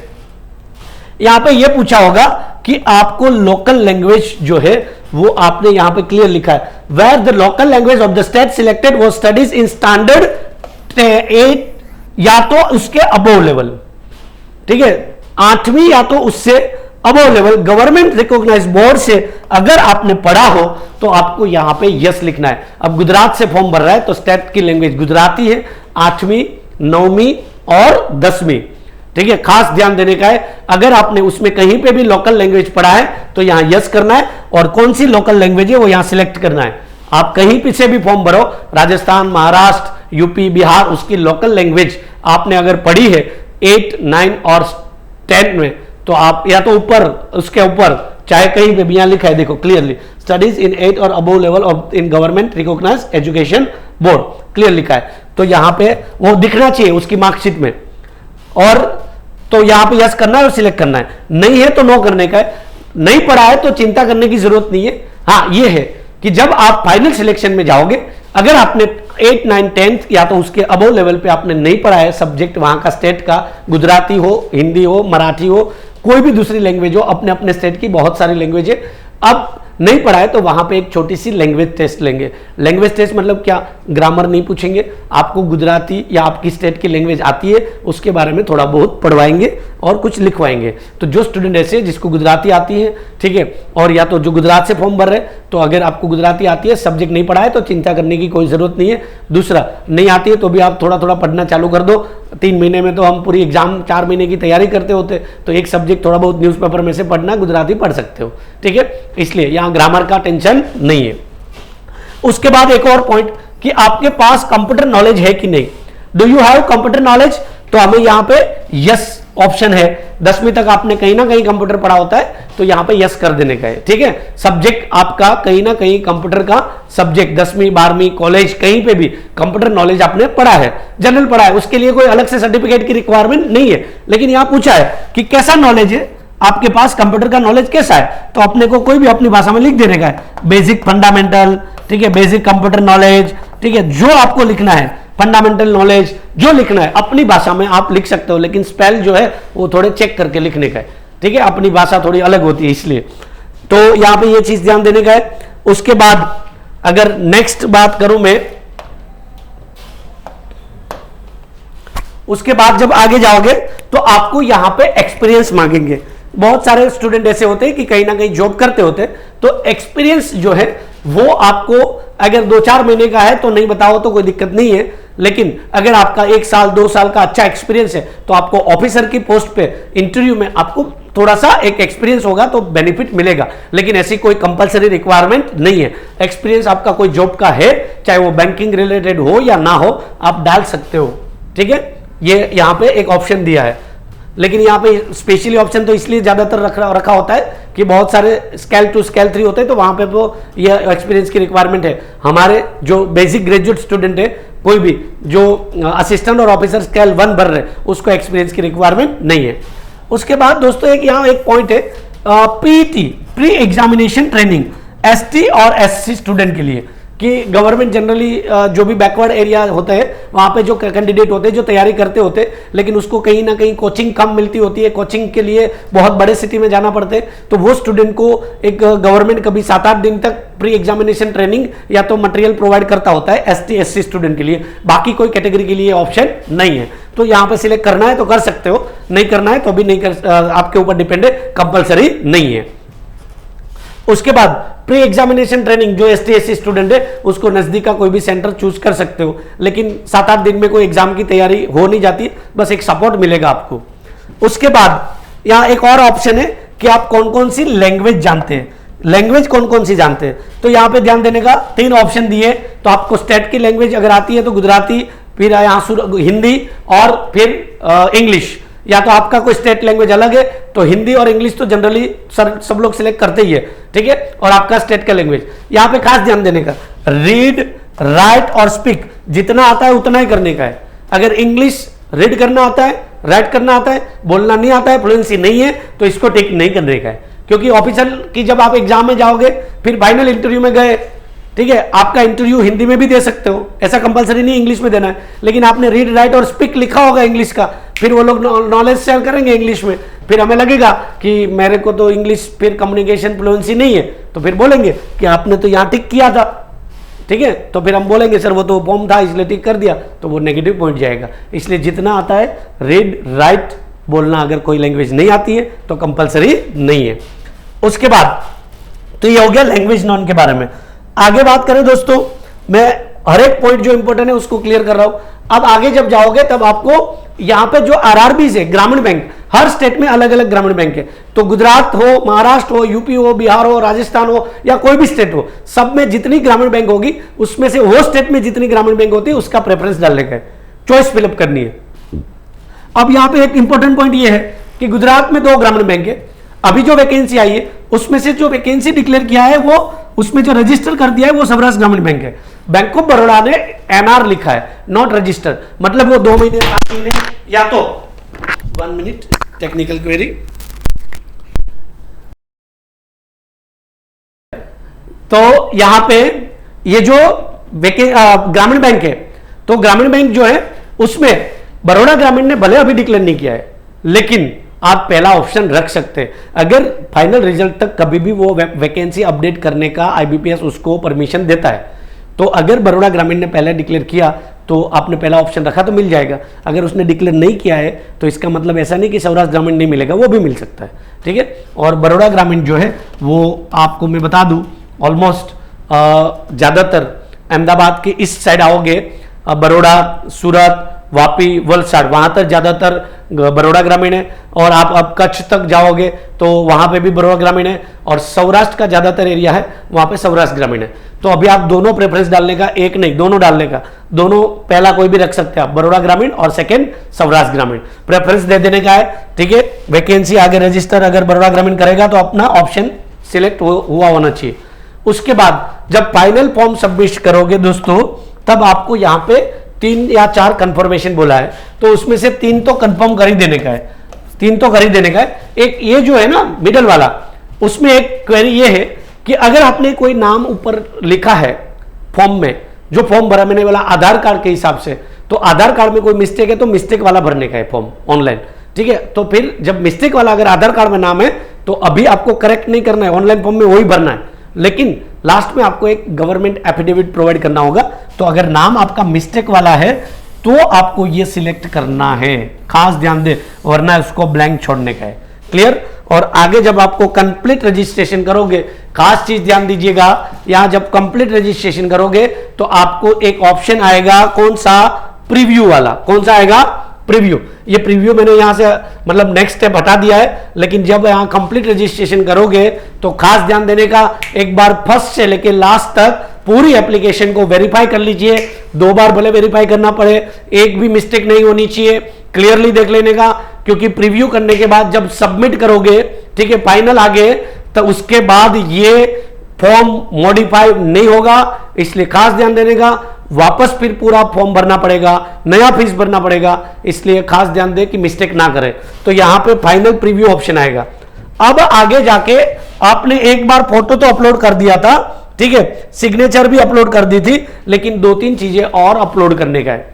यहां पे यह पूछा होगा कि आपको लोकल लैंग्वेज जो है वो आपने यहां पे क्लियर लिखा है, where the local language of the state selected was studies in standard 8 या तो उसके अबोव लेवल, ठीक है, 8वीं या तो उससे above level government recognise board से अगर आपने पढ़ा हो तो आपको यहां पे यस लिखना है। अब गुजरात से फॉर्म भर रहा है तो स्टेट की लैंग्वेज गुजराती है, 8वीं 9वीं और 10वीं, ठीक है, खास ध्यान देने का है। अगर आपने उसमें कहीं पे भी लोकल लैंग्वेज पढ़ा है तो यहां यस करना है, और कौन सी लोकल लैंग्वेज है वो यहां सिलेक्ट करना है। आप कहीं पे से भी फॉर्म भरो, राजस्थान, महाराष्ट्र, यूपी, बिहार, उसकी लोकल लैंग्वेज आपने अगर पढ़ी है 8, 9 और 10 में, तो आप या तो ऊपर, उसके ऊपर चाहे कहीं पे भी, यहां लिखा है देखो क्लियरली, स्टडीज इन 8 और above level of in government recognise education board, clear लिखा है। तो यहां पे वो दिखना चाहिए उसकी मार्कशीट में, और तो यहां पे यस करना है और सिलेक्ट करना है, नहीं है तो नो करने का है। नहीं पढ़ा है तो चिंता करने की जरूरत नहीं है। हाँ, ये है कि जब आप फाइनल सिलेक्शन में जाओगे, अगर आपने 8, 9, 10 या तो उसके अबोव लेवल पे आपने नहीं पढ़ा है सब्जेक्ट वहां का, स्टेट का, गुजराती हो, हिंदी हो, मराठी हो, कोई भी दूसरी लैंग्वेज हो, अपने अपने स्टेट की बहुत सारी लैंग्वेज है, अब नहीं पढ़ा है तो वहां पे एक छोटी सी लैंग्वेज टेस्ट लेंगे। लैंग्वेज टेस्ट मतलब क्या, ग्रामर नहीं पूछेंगे, आपको गुजराती या आपकी स्टेट की लैंग्वेज आती है उसके बारे में थोड़ा बहुत पढ़वाएंगे और कुछ लिखवाएंगे। तो जो स्टूडेंट ऐसे जिसको गुजराती आती है, ठीक है, और या तो जो गुजरात से फॉर्म भर रहे, तो अगर आपको गुजराती आती है, सब्जेक्ट नहीं पढ़ा है तो चिंता करने की कोई जरूरत नहीं है। दूसरा, नहीं आती है तो भी आप थोड़ा थोड़ा पढ़ना चालू कर दो। 3 महीने में तो हम पूरी एग्जाम 4 महीने की तैयारी करते होते, तो एक सब्जेक्ट थोड़ा बहुत न्यूज़पेपर में से पढ़ना, गुजराती पढ़ सकते हो, ठीक है। इसलिए यहां ग्रामर का टेंशन नहीं है। उसके बाद एक और पॉइंट कि आपके पास कंप्यूटर नॉलेज है कि नहीं, do you have computer knowledge, तो हमें यहां पे यस ऑप्शन है। 10वीं तक आपने कहीं ना कहीं कंप्यूटर पढ़ा होता है तो यहां पे यस कर देने का है, ठीक है। सब्जेक्ट आपका कहीं ना कहीं कंप्यूटर का सब्जेक्ट 10वीं 12वीं कॉलेज कहीं पे भी कंप्यूटर नॉलेज आपने पढ़ा है, जनरल पढ़ा है, उसके लिए कोई अलग से सर्टिफिकेट की रिक्वायरमेंट नहीं है। लेकिन यहां पूछा है कि कैसा नॉलेज है आपके पास, कंप्यूटर का नॉलेज कैसा है, तो अपने को कोई भी अपनी भाषा में लिख देने का है, बेसिक फंडामेंटल, ठीक है, बेसिक कंप्यूटर नॉलेज, ठीक है, जो आपको लिखना है, फंडामेंटल नॉलेज जो लिखना है अपनी भाषा में आप लिख सकते हो, लेकिन स्पेल जो है वो थोड़े चेक करके लिखने का है, ठीक है, अपनी भाषा थोड़ी अलग होती है इसलिए। तो यहां पे ये चीज ध्यान देने का है। उसके बाद अगर नेक्स्ट बात करूं मैं, उसके बाद जब आगे जाओगे तो आपको यहां पे एक्सपीरियंस मांगेंगे। बहुत सारे स्टूडेंट ऐसे होते हैं कि कहीं ना कहीं जॉब करते होते हैं, तो एक्सपीरियंस जो है वो आपको अगर 2-4 महीने का है तो नहीं बताओ तो कोई दिक्कत नहीं है, लेकिन अगर आपका 1 साल 2 साल का अच्छा एक्सपीरियंस है तो आपको ऑफिसर की पोस्ट पे इंटरव्यू में आपको थोड़ा सा एक एक्सपीरियंस होगा तो बेनिफिट मिलेगा, लेकिन ऐसी कोई कंपलसरी रिक्वायरमेंट नहीं है। एक्सपीरियंस आपका कोई जॉब का है, चाहे वो बैंकिंग रिलेटेड हो या ना हो, आप डाल सकते हो। ठीक है, ये यहां पे एक ऑप्शन दिया है, लेकिन यहाँ पे स्पेशली ऑप्शन तो इसलिए ज्यादातर रखा होता है कि बहुत सारे स्केल 2 स्केल 3 होते हैं, तो वहां पे वो ये एक्सपीरियंस की रिक्वायरमेंट है। हमारे जो बेसिक ग्रेजुएट स्टूडेंट है, कोई भी जो असिस्टेंट और ऑफिसर स्केल 1 भर रहे, उसको एक्सपीरियंस की रिक्वायरमेंट नहीं है। उसके बाद दोस्तों यहाँ एक पॉइंट है, PET pre examination training ST और एससी स्टूडेंट के लिए, कि गवर्नमेंट जनरली जो भी बैकवर्ड एरिया होते हैं वहां पे जो कैंडिडेट होते हैं जो तैयारी करते होते हैं, लेकिन उसको कहीं ना कहीं कोचिंग कम मिलती होती है, कोचिंग के लिए बहुत बड़े सिटी में जाना पड़ता है, तो वो स्टूडेंट को एक गवर्नमेंट कभी 7-8 दिन तक प्री एग्जामिनेशन ट्रेनिंग या तो मटेरियल प्रोवाइड करता होता है एसटी एससी स्टूडेंट के लिए। बाकी कोई कैटेगरी के लिए ऑप्शन नहीं है, तो यहाँ पे सिलेक्ट करना है तो कर सकते हो, नहीं करना है तो भी नहीं कर, आपके ऊपर डिपेंड है, कंपल्सरी नहीं है। उसके बाद प्री एग्जामिनेशन ट्रेनिंग जो एसटी एससी स्टूडेंट है उसको नजदीक का कोई भी सेंटर चूज कर सकते हो, लेकिन 7-8 दिन में कोई एग्जाम की तैयारी हो नहीं जाती, बस एक सपोर्ट मिलेगा आपको। उसके बाद यहाँ एक और ऑप्शन है कि आप कौन कौन सी लैंग्वेज जानते हैं, लैंग्वेज कौन कौन सी जानते हैं, तो यहाँ पे ध्यान देने का 3 ऑप्शन दिए। तो आपको स्टेट की लैंग्वेज अगर आती है तो गुजराती, फिर यहाँ हिंदी और फिर इंग्लिश, या तो आपका कोई स्टेट लैंग्वेज अलग है तो हिंदी और इंग्लिश तो जनरली सब लोग सिलेक्ट करते ही है, ठीक है, और आपका स्टेट का लैंग्वेज। यहां पे खास ध्यान देने का, रीड राइट और स्पीक जितना आता है उतना ही करने का है। अगर इंग्लिश रीड करना आता है, राइट करना आता है, बोलना नहीं आता है, फ्लुएंसी नहीं है, तो इसको टिक नहीं करने का है, क्योंकि ऑफिसर की जब आप एग्जाम में जाओगे फिर फाइनल इंटरव्यू में गए, ठीक है, आपका इंटरव्यू हिंदी में भी दे सकते हो, ऐसा कंपलसरी नहीं इंग्लिश में देना है, लेकिन आपने रीड राइट और स्पीक लिखा होगा इंग्लिश का, फिर वो लोग नॉलेज शेयर करेंगे इंग्लिश में, फिर हमें लगेगा कि मेरे को तो इंग्लिश फिर कम्युनिकेशन फ्लुएंसी नहीं है, तो फिर बोलेंगे कि आपने तो यहाँ टिक किया था, ठीक है, तो फिर हम बोलेंगे सर वो तो फॉर्म था इसलिए टिक कर दिया, तो वो नेगेटिव पॉइंट जाएगा। इसलिए जितना आता है रीड राइट बोलना, अगर कोई लैंग्वेज नहीं आती है तो कंपलसरी नहीं है। उसके बाद तो ये हो गया लैंग्वेज नॉन के बारे में। आगे बात करें दोस्तों, मैं हर एक पॉइंट जो इंपॉर्टेंट है उसको क्लियर कर रहा हूं। अब आगे जब जाओगे तब आपको यहां पे जो आरआरबी है, ग्रामीण बैंक, हर स्टेट में अलग अलग ग्रामीण बैंक है, तो गुजरात हो, महाराष्ट्र हो, यूपी हो, बिहार हो, राजस्थान हो या कोई भी स्टेट हो, सब में जितनी ग्रामीण बैंक होगी उसमें से वो स्टेट में जितनी ग्रामीण बैंक होती है उसका प्रेफरेंस डालने का है, चॉइस फिलअप करनी है। अब यहां पे एक इंपॉर्टेंट पॉइंट ये है कि गुजरात में 2 ग्रामीण बैंक है, अभी जो वैकेंसी आई है उसमें से जो वैकेंसी डिक्लेयर किया है वो उसमें जो रजिस्टर कर दिया है वो सौराष्ट्र ग्रामीण बैंक है। बैंक ऑफ बड़ौदा ने एनआर लिखा है, नॉट रजिस्टर, मतलब वो 2 महीने 7 महीने या तो 1 मिनट टेक्निकल क्वेरी, तो यहां पे ये जो ग्रामीण बैंक है, तो ग्रामीण बैंक जो है उसमें बड़ौदा ग्रामीण ने भले अभी डिक्लेयर नहीं किया है, लेकिन आप पहला ऑप्शन रख सकते हैं। अगर फाइनल रिजल्ट तक कभी भी वो वैकेंसी अपडेट करने का आईबीपीएस उसको परमिशन देता है, तो अगर बड़ौदा ग्रामीण ने पहले डिक्लेयर किया तो आपने पहला ऑप्शन रखा तो मिल जाएगा। अगर उसने डिक्लेयर नहीं किया है तो इसका मतलब ऐसा नहीं कि सौराष्ट्र ग्रामीण नहीं मिलेगा, वो भी मिल सकता है, ठीक है। और बड़ौदा ग्रामीण जो है वो आपको मैं बता दूं ऑलमोस्ट ज़्यादातर अहमदाबाद के इस साइड आओगे, बड़ौदा, सूरत, वापी, वलसाड, वहां तक ज्यादातर बड़ौदा ग्रामीण है, और आप अब कच्छ तक जाओगे तो वहां पे भी बड़ौदा ग्रामीण है, और सौराष्ट्र का ज्यादातर एरिया है वहां पे सौराष्ट्र ग्रामीण है। तो अभी आप दोनों प्रेफरेंस डालने का, एक नहीं दोनों डालने का, दोनों पहला कोई भी रख सकते हैं आप, बड़ौदा ग्रामीण और सेकंड सौराष्ट्र ग्रामीण, प्रेफरेंस दे देने का है, ठीक है। वैकेंसी आगे रजिस्टर अगर बड़ौदा ग्रामीण करेगा तो अपना ऑप्शन सिलेक्ट हुआ होना चाहिए। उसके बाद जब फाइनल फॉर्म सबमिट करोगे दोस्तों, तब आपको यहाँ पे 3 या 4 कंफर्मेशन बोला है, तो उसमें से 3 तो कंफर्म कर ही देने का है, 3 तो कर ही देने का है। एक ये जो है ना मिडल वाला, उसमें एक क्वेरी ये है कि अगर आपने कोई नाम ऊपर लिखा है फॉर्म में, जो फॉर्म भरा मैंने वाला आधार कार्ड के हिसाब से, तो आधार कार्ड में कोई मिस्टेक है तो मिस्टेक वाला भरने का है फॉर्म ऑनलाइन, ठीक है। तो फिर जब मिस्टेक वाला अगर आधार कार्ड में नाम है तो अभी आपको करेक्ट नहीं करना है, ऑनलाइन फॉर्म में वही भरना है, लेकिन लास्ट में आपको एक गवर्नमेंट एफिडेविट प्रोवाइड करना होगा। तो अगर नाम आपका मिस्टेक वाला है तो आपको ये सिलेक्ट करना है, खास ध्यान दे, वरना उसको ब्लैंक छोड़ने का है। क्लियर? और आगे जब आपको कंप्लीट रजिस्ट्रेशन करोगे, खास चीज ध्यान दीजिएगा, यहां जब कंप्लीट रजिस्ट्रेशन करोगे तो आपको एक ऑप्शन आएगा, कौन सा? प्रीव्यू वाला। कौन सा आएगा? प्रीव्यू। ये प्रीव्यू मैंने यहां से मतलब नेक्स्ट स्टेप हटा दिया है, लेकिन जब यहां कंप्लीट रजिस्ट्रेशन करोगे तो खास ध्यान देने का, एक बार फर्स्ट से लेके लास्ट तक पूरी एप्लीकेशन को वेरीफाई कर लीजिए। 2 बार भले वेरीफाई करना पड़े, एक भी मिस्टेक नहीं होनी चाहिए, क्लियरली देख लेने का, क्योंकि प्रीव्यू करने के बाद जब सबमिट करोगे, ठीक है, फाइनल आगे, तो उसके बाद ये फॉर्म मॉडिफाई नहीं होगा, इसलिए खास ध्यान देने का। वापस फिर पूरा फॉर्म भरना पड़ेगा, नया फीस भरना पड़ेगा, इसलिए खास ध्यान दे कि मिस्टेक ना करें। तो यहां पे फाइनल प्रीव्यू ऑप्शन आएगा। अब आगे जाके आपने एक बार फोटो तो अपलोड कर दिया था, ठीक है, सिग्नेचर भी अपलोड कर दी थी, लेकिन 2-3 चीजें और अपलोड करने का है,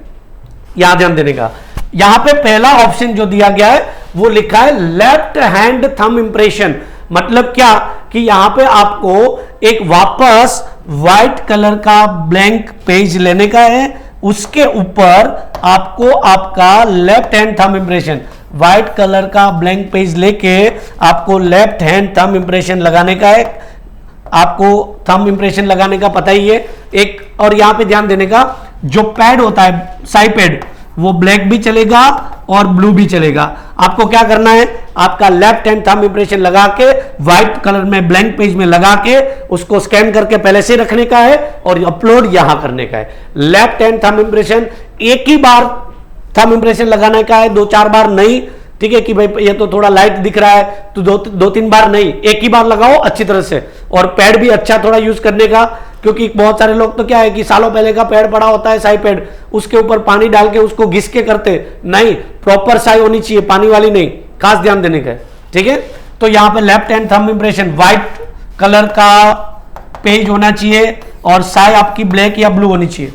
यहां ध्यान देने का। यहां पे पहला ऑप्शन जो दिया गया है वो लिखा है लेफ्ट हैंड थंब इंप्रेशन। मतलब क्या कि यहां पे आपको एक वापस व्हाइट कलर का ब्लैंक पेज लेने का है, उसके ऊपर आपको आपका left hand thumb impression, white colour का ब्लैंक पेज लेके आपको लेफ्ट हैंड थंब इंप्रेशन लगाने का है। आपको थंब इंप्रेशन लगाने का पता ही है एक। और यहां पे ध्यान देने का, जो पैड होता है साइड पैड, वो ब्लैक भी चलेगा और ब्लू भी चलेगा। आपको क्या करना है, आपका लेफ्ट हैंड थंब इंप्रेशन लगा के व्हाइट कलर में ब्लैंक पेज में लगा के उसको स्कैन करके पहले से रखने का है और अपलोड यहां करने का है। लेफ्ट हैंड थंब इंप्रेशन एक ही बार थंब इंप्रेशन लगाने का है, 2-4 बार नहीं, ठीक है, कि भाई ये तो थोड़ा लाइट दिख रहा है तो 2-3 बार नहीं, एक ही बार लगाओ अच्छी तरह से। और पैड भी अच्छा थोड़ा यूज करने का, क्योंकि बहुत सारे लोग तो क्या है कि सालों पहले का पैड पड़ा होता है, साई पैड, उसके ऊपर पानी डाल के उसको घिस के करते, नहीं, प्रॉपर साई होनी चाहिए, पानी वाली नहीं, खास ध्यान देने का, ठीक है। तो यहां पे left hand thumb impression white colour का पेज होना चाहिए और साई आपकी ब्लैक या ब्लू होनी चाहिए।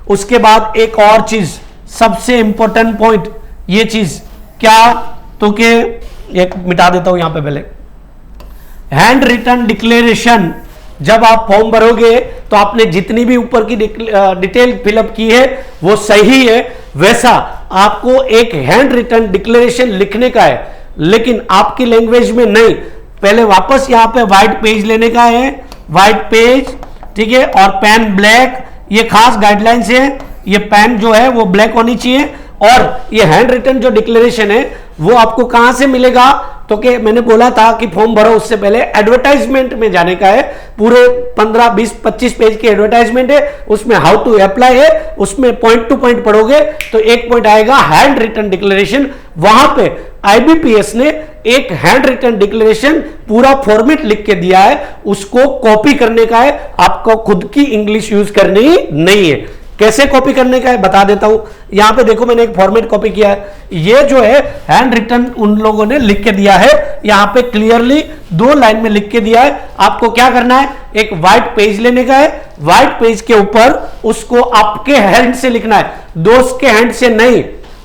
उसके बाद एक और चीज, सबसे इंपॉर्टेंट पॉइंट, ये चीज क्या, तो के एक मिटा देता हूं यहां पे पहले, हैंड रिटन डिक्लेरेशन। जब आप फॉर्म भरोगे तो आपने जितनी भी ऊपर की डिटेल फिलअप की है वो सही है, वैसा आपको एक हैंड रिटन डिक्लेरेशन लिखने का है, लेकिन आपकी लैंग्वेज में नहीं। पहले वापस यहां पे व्हाइट पेज लेने का है, व्हाइट पेज, ठीक है, और पेन ब्लैक, ये खास गाइडलाइंस है, ये पेन जो है वो ब्लैक होनी चाहिए। और ये हैंड रिटन जो डिक्लेरेशन है वो आपको कहां से मिलेगा, तो कि मैंने बोला था कि फॉर्म भरो उससे पहले एडवर्टाइजमेंट में जाने का है, पूरे 15, 20, 25 पेज की एडवर्टाइजमेंट है, उसमें हाउ टू अप्लाई है, उसमें पॉइंट टू पॉइंट पढ़ोगे तो एक पॉइंट आएगा हैंड रिटन डिक्लेरेशन। वहां पे आईबीपीएस ने एक हैंड रिटन डिक्लेरेशन पूरा फॉर्मेट लिख के दिया है, उसको कॉपी करने का है, आपको खुद की इंग्लिश यूज करनी नहीं है। कैसे कॉपी करने का है बता देता हूं। यहां पे देखो मैंने एक फॉर्मेट कॉपी किया है, ये जो है हैंड रिटन उन लोगों ने लिख के दिया है, यहां पे क्लियरली 2 लाइन में लिख के दिया है। आपको क्या करना है, एक व्हाइट पेज लेने का है, व्हाइट पेज के ऊपर उसको आपके हैंड से लिखना है, दोस्त के हैंड से नहीं,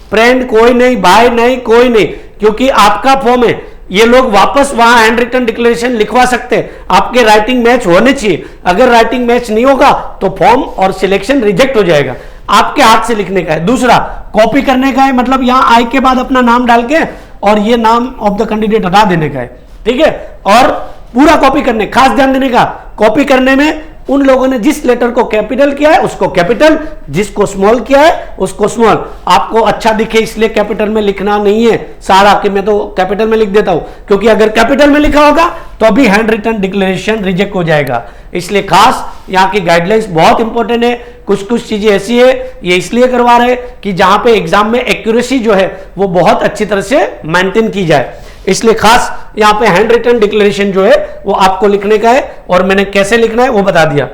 फ्रेंड कोई नहीं, भाई नहीं, कोई नहीं, क्योंकि आपका फॉर्म है, ये लोग वापस वहां हैंड रिटन डिक्लेरेशन लिखवा सकते हैं। आपके राइटिंग मैच होने चाहिए, अगर राइटिंग मैच नहीं होगा तो फॉर्म और सिलेक्शन रिजेक्ट हो जाएगा। आपके हाथ से लिखने का है। दूसरा, कॉपी करने का है, मतलब यहां आई के बाद अपना नाम डाल के और ये नाम ऑफ द कैंडिडेट हटा देने का है, ठीक है, और पूरा कॉपी करने, खास ध्यान देने का, कॉपी करने में उन लोगों ने जिस लेटर को कैपिटल किया है उसको कैपिटल, जिसको स्मॉल किया है उसको स्मॉल। आपको अच्छा दिखे इसलिए कैपिटल में लिखना नहीं है सारा, कि मैं तो कैपिटल में लिख देता हूं, क्योंकि अगर कैपिटल में लिखा होगा तो अभी हैंड रिटन डिक्लेरेशन रिजेक्ट हो जाएगा। इसलिए खास यहाँ की गाइडलाइंस बहुत इंपॉर्टेंट है। कुछ कुछ चीजें ऐसी है, ये इसलिए करवा रहे कि जहां पे एग्जाम में एक्यूरेसी जो है वो बहुत अच्छी तरह से मेंटेन की जाए, इसलिए खास यहां पे हैंड रिटन डिक्लेरेशन जो है वो आपको लिखने का है, और मैंने कैसे लिखना है वो बता दिया।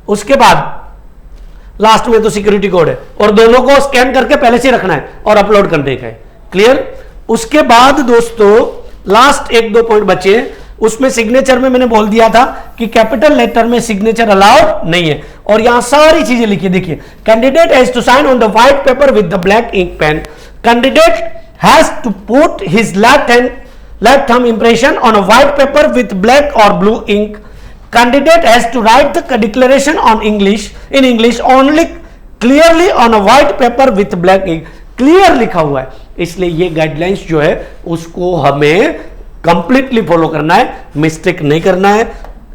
उसके बाद लास्ट में तो सिक्योरिटी कोड है, और दोनों को स्कैन करके पहले से रखना है और अपलोड करने का है। क्लियर? उसके बाद दोस्तों लास्ट 1-2 पॉइंट बचे, उसमें सिग्नेचर में मैंने बोल दिया था कि कैपिटल लेटर में सिग्नेचर अलाउड नहीं है, और यहां सारी चीजें लिखी, देखिए, candidate has to sign on the white paper with the black ink pen, candidate has to put his left thumb impression on a white paper with black or blue ink, candidate has to write the declaration on in English only clearly on a white paper with black ink. Clear लिखा हुआ है, इसलिए ये guidelines जो है उसको हमें completely follow करना है, मिस्टेक नहीं करना है।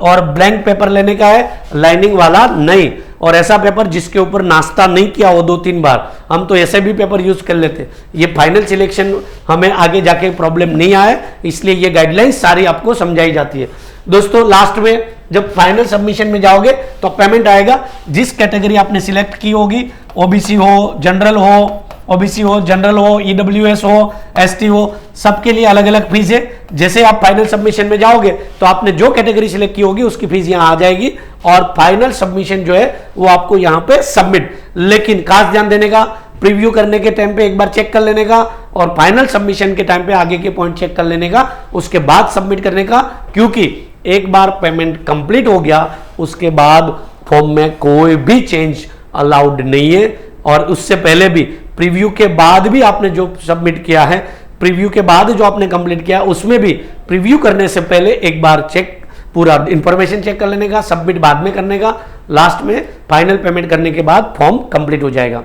और ब्लैंक पेपर लेने का है, लाइनिंग वाला नहीं, और ऐसा पेपर जिसके ऊपर नाश्ता नहीं किया हो 2-3 बार। हम तो ऐसे भी पेपर यूज कर लेते, ये फाइनल सिलेक्शन हमें आगे जाके प्रॉब्लम नहीं आए, इसलिए ये गाइडलाइंस सारी आपको समझाई जाती है। दोस्तों लास्ट में जब फाइनल सबमिशन में जाओगे तो पेमेंट आएगा, जिस कैटेगरी आपने सिलेक्ट की होगी, ओबीसी हो, जनरल हो, ओबीसी हो, जनरल हो, ईडब्ल्यूएस हो, एसटी हो, सबके लिए अलग अलग फीस है। जैसे आप फाइनल सबमिशन में जाओगे तो आपने जो कैटेगरी सिलेक्ट की होगी उसकी फीस यहां आ जाएगी, और फाइनल सबमिशन जो है वो आपको यहां पे सबमिट, लेकिन खास ध्यान देने का, प्रीव्यू करने के टाइम पे एक बार चेक कर लेने का, और फाइनल सबमिशन के टाइम पे आगे के पॉइंट चेक कर लेने का, उसके बाद सबमिट करने का, क्योंकि एक बार पेमेंट कंप्लीट हो गया उसके बाद फॉर्म में कोई भी चेंज अलाउड नहीं है। और उससे पहले भी प्रीव्यू के बाद भी आपने जो सबमिट किया है, प्रीव्यू के बाद जो आपने कंप्लीट किया उसमें भी प्रीव्यू करने से पहले एक बार चेक, पूरा इंफॉर्मेशन चेक कर लेने का, सबमिट बाद में करने का, लास्ट में फाइनल पेमेंट करने के बाद फॉर्म कंप्लीट हो जाएगा।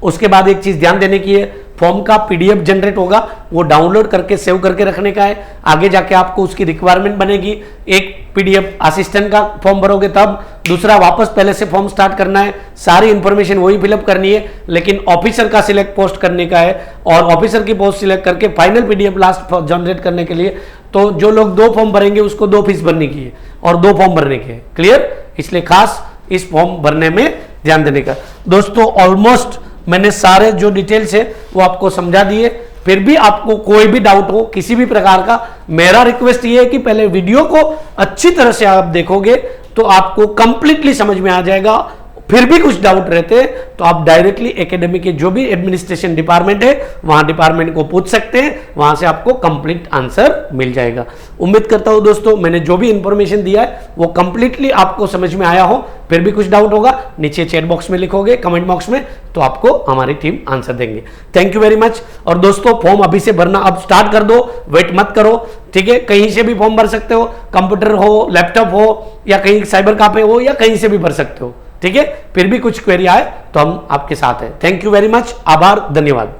उसके बाद एक चीज ध्यान देने की है, फॉर्म का पीडीएफ जनरेट होगा, वो डाउनलोड करके सेव करके रखने का है। आगे जाके आपको उसकी रिक्वायरमेंट बनेगी, एक पीडीएफ असिस्टेंट का फॉर्म भरोगे तब, दूसरा वापस पहले से फॉर्म स्टार्ट करना है, सारी इंफॉर्मेशन वही फिलअप करनी है, लेकिन ऑफिसर का सिलेक्ट पोस्ट करने का है, और ऑफिसर की पोस्ट सिलेक्ट करके फाइनल पीडीएफ लास्ट जनरेट करने के लिए, तो जो लोग 2 फॉर्म भरेंगे उसको 2 फीस भरने की है और 2 फॉर्म भरने के, क्लियर। इसलिए खास इस फॉर्म भरने में ध्यान देने का। दोस्तों ऑलमोस्ट मैंने सारे जो डिटेल्स है वो आपको समझा दिए, फिर भी आपको कोई भी डाउट हो किसी भी प्रकार का, मेरा रिक्वेस्ट ये है कि पहले वीडियो को अच्छी तरह से आप देखोगे तो आपको कंप्लीटली समझ में आ जाएगा। फिर भी कुछ डाउट रहते हैं तो आप डायरेक्टली एकेडमी के जो भी एडमिनिस्ट्रेशन डिपार्टमेंट है वहां डिपार्टमेंट को पूछ सकते हैं, वहां से आपको कंप्लीट आंसर मिल जाएगा। उम्मीद करता हूं दोस्तों मैंने जो भी इंफॉर्मेशन दिया है वो कंप्लीटली आपको समझ में आया हो। फिर भी कुछ डाउट होगा नीचे चैट बॉक्स में लिखोगे, कमेंट बॉक्स में, तो आपको हमारी टीम आंसर देंगे। Thank you very much. और दोस्तों फॉर्म अभी से भरना अब स्टार्ट कर दो, वेट मत करो, ठीक है। कहीं से भी फॉर्म भर सकते हो, कंप्यूटर हो, लैपटॉप हो, या कहीं साइबर कैफे हो, या कहीं से भी भर सकते हो, ठीक है। फिर भी कुछ क्वेरी आए तो हम आपके साथ हैं। थैंक यू वेरी मच, आभार, धन्यवाद।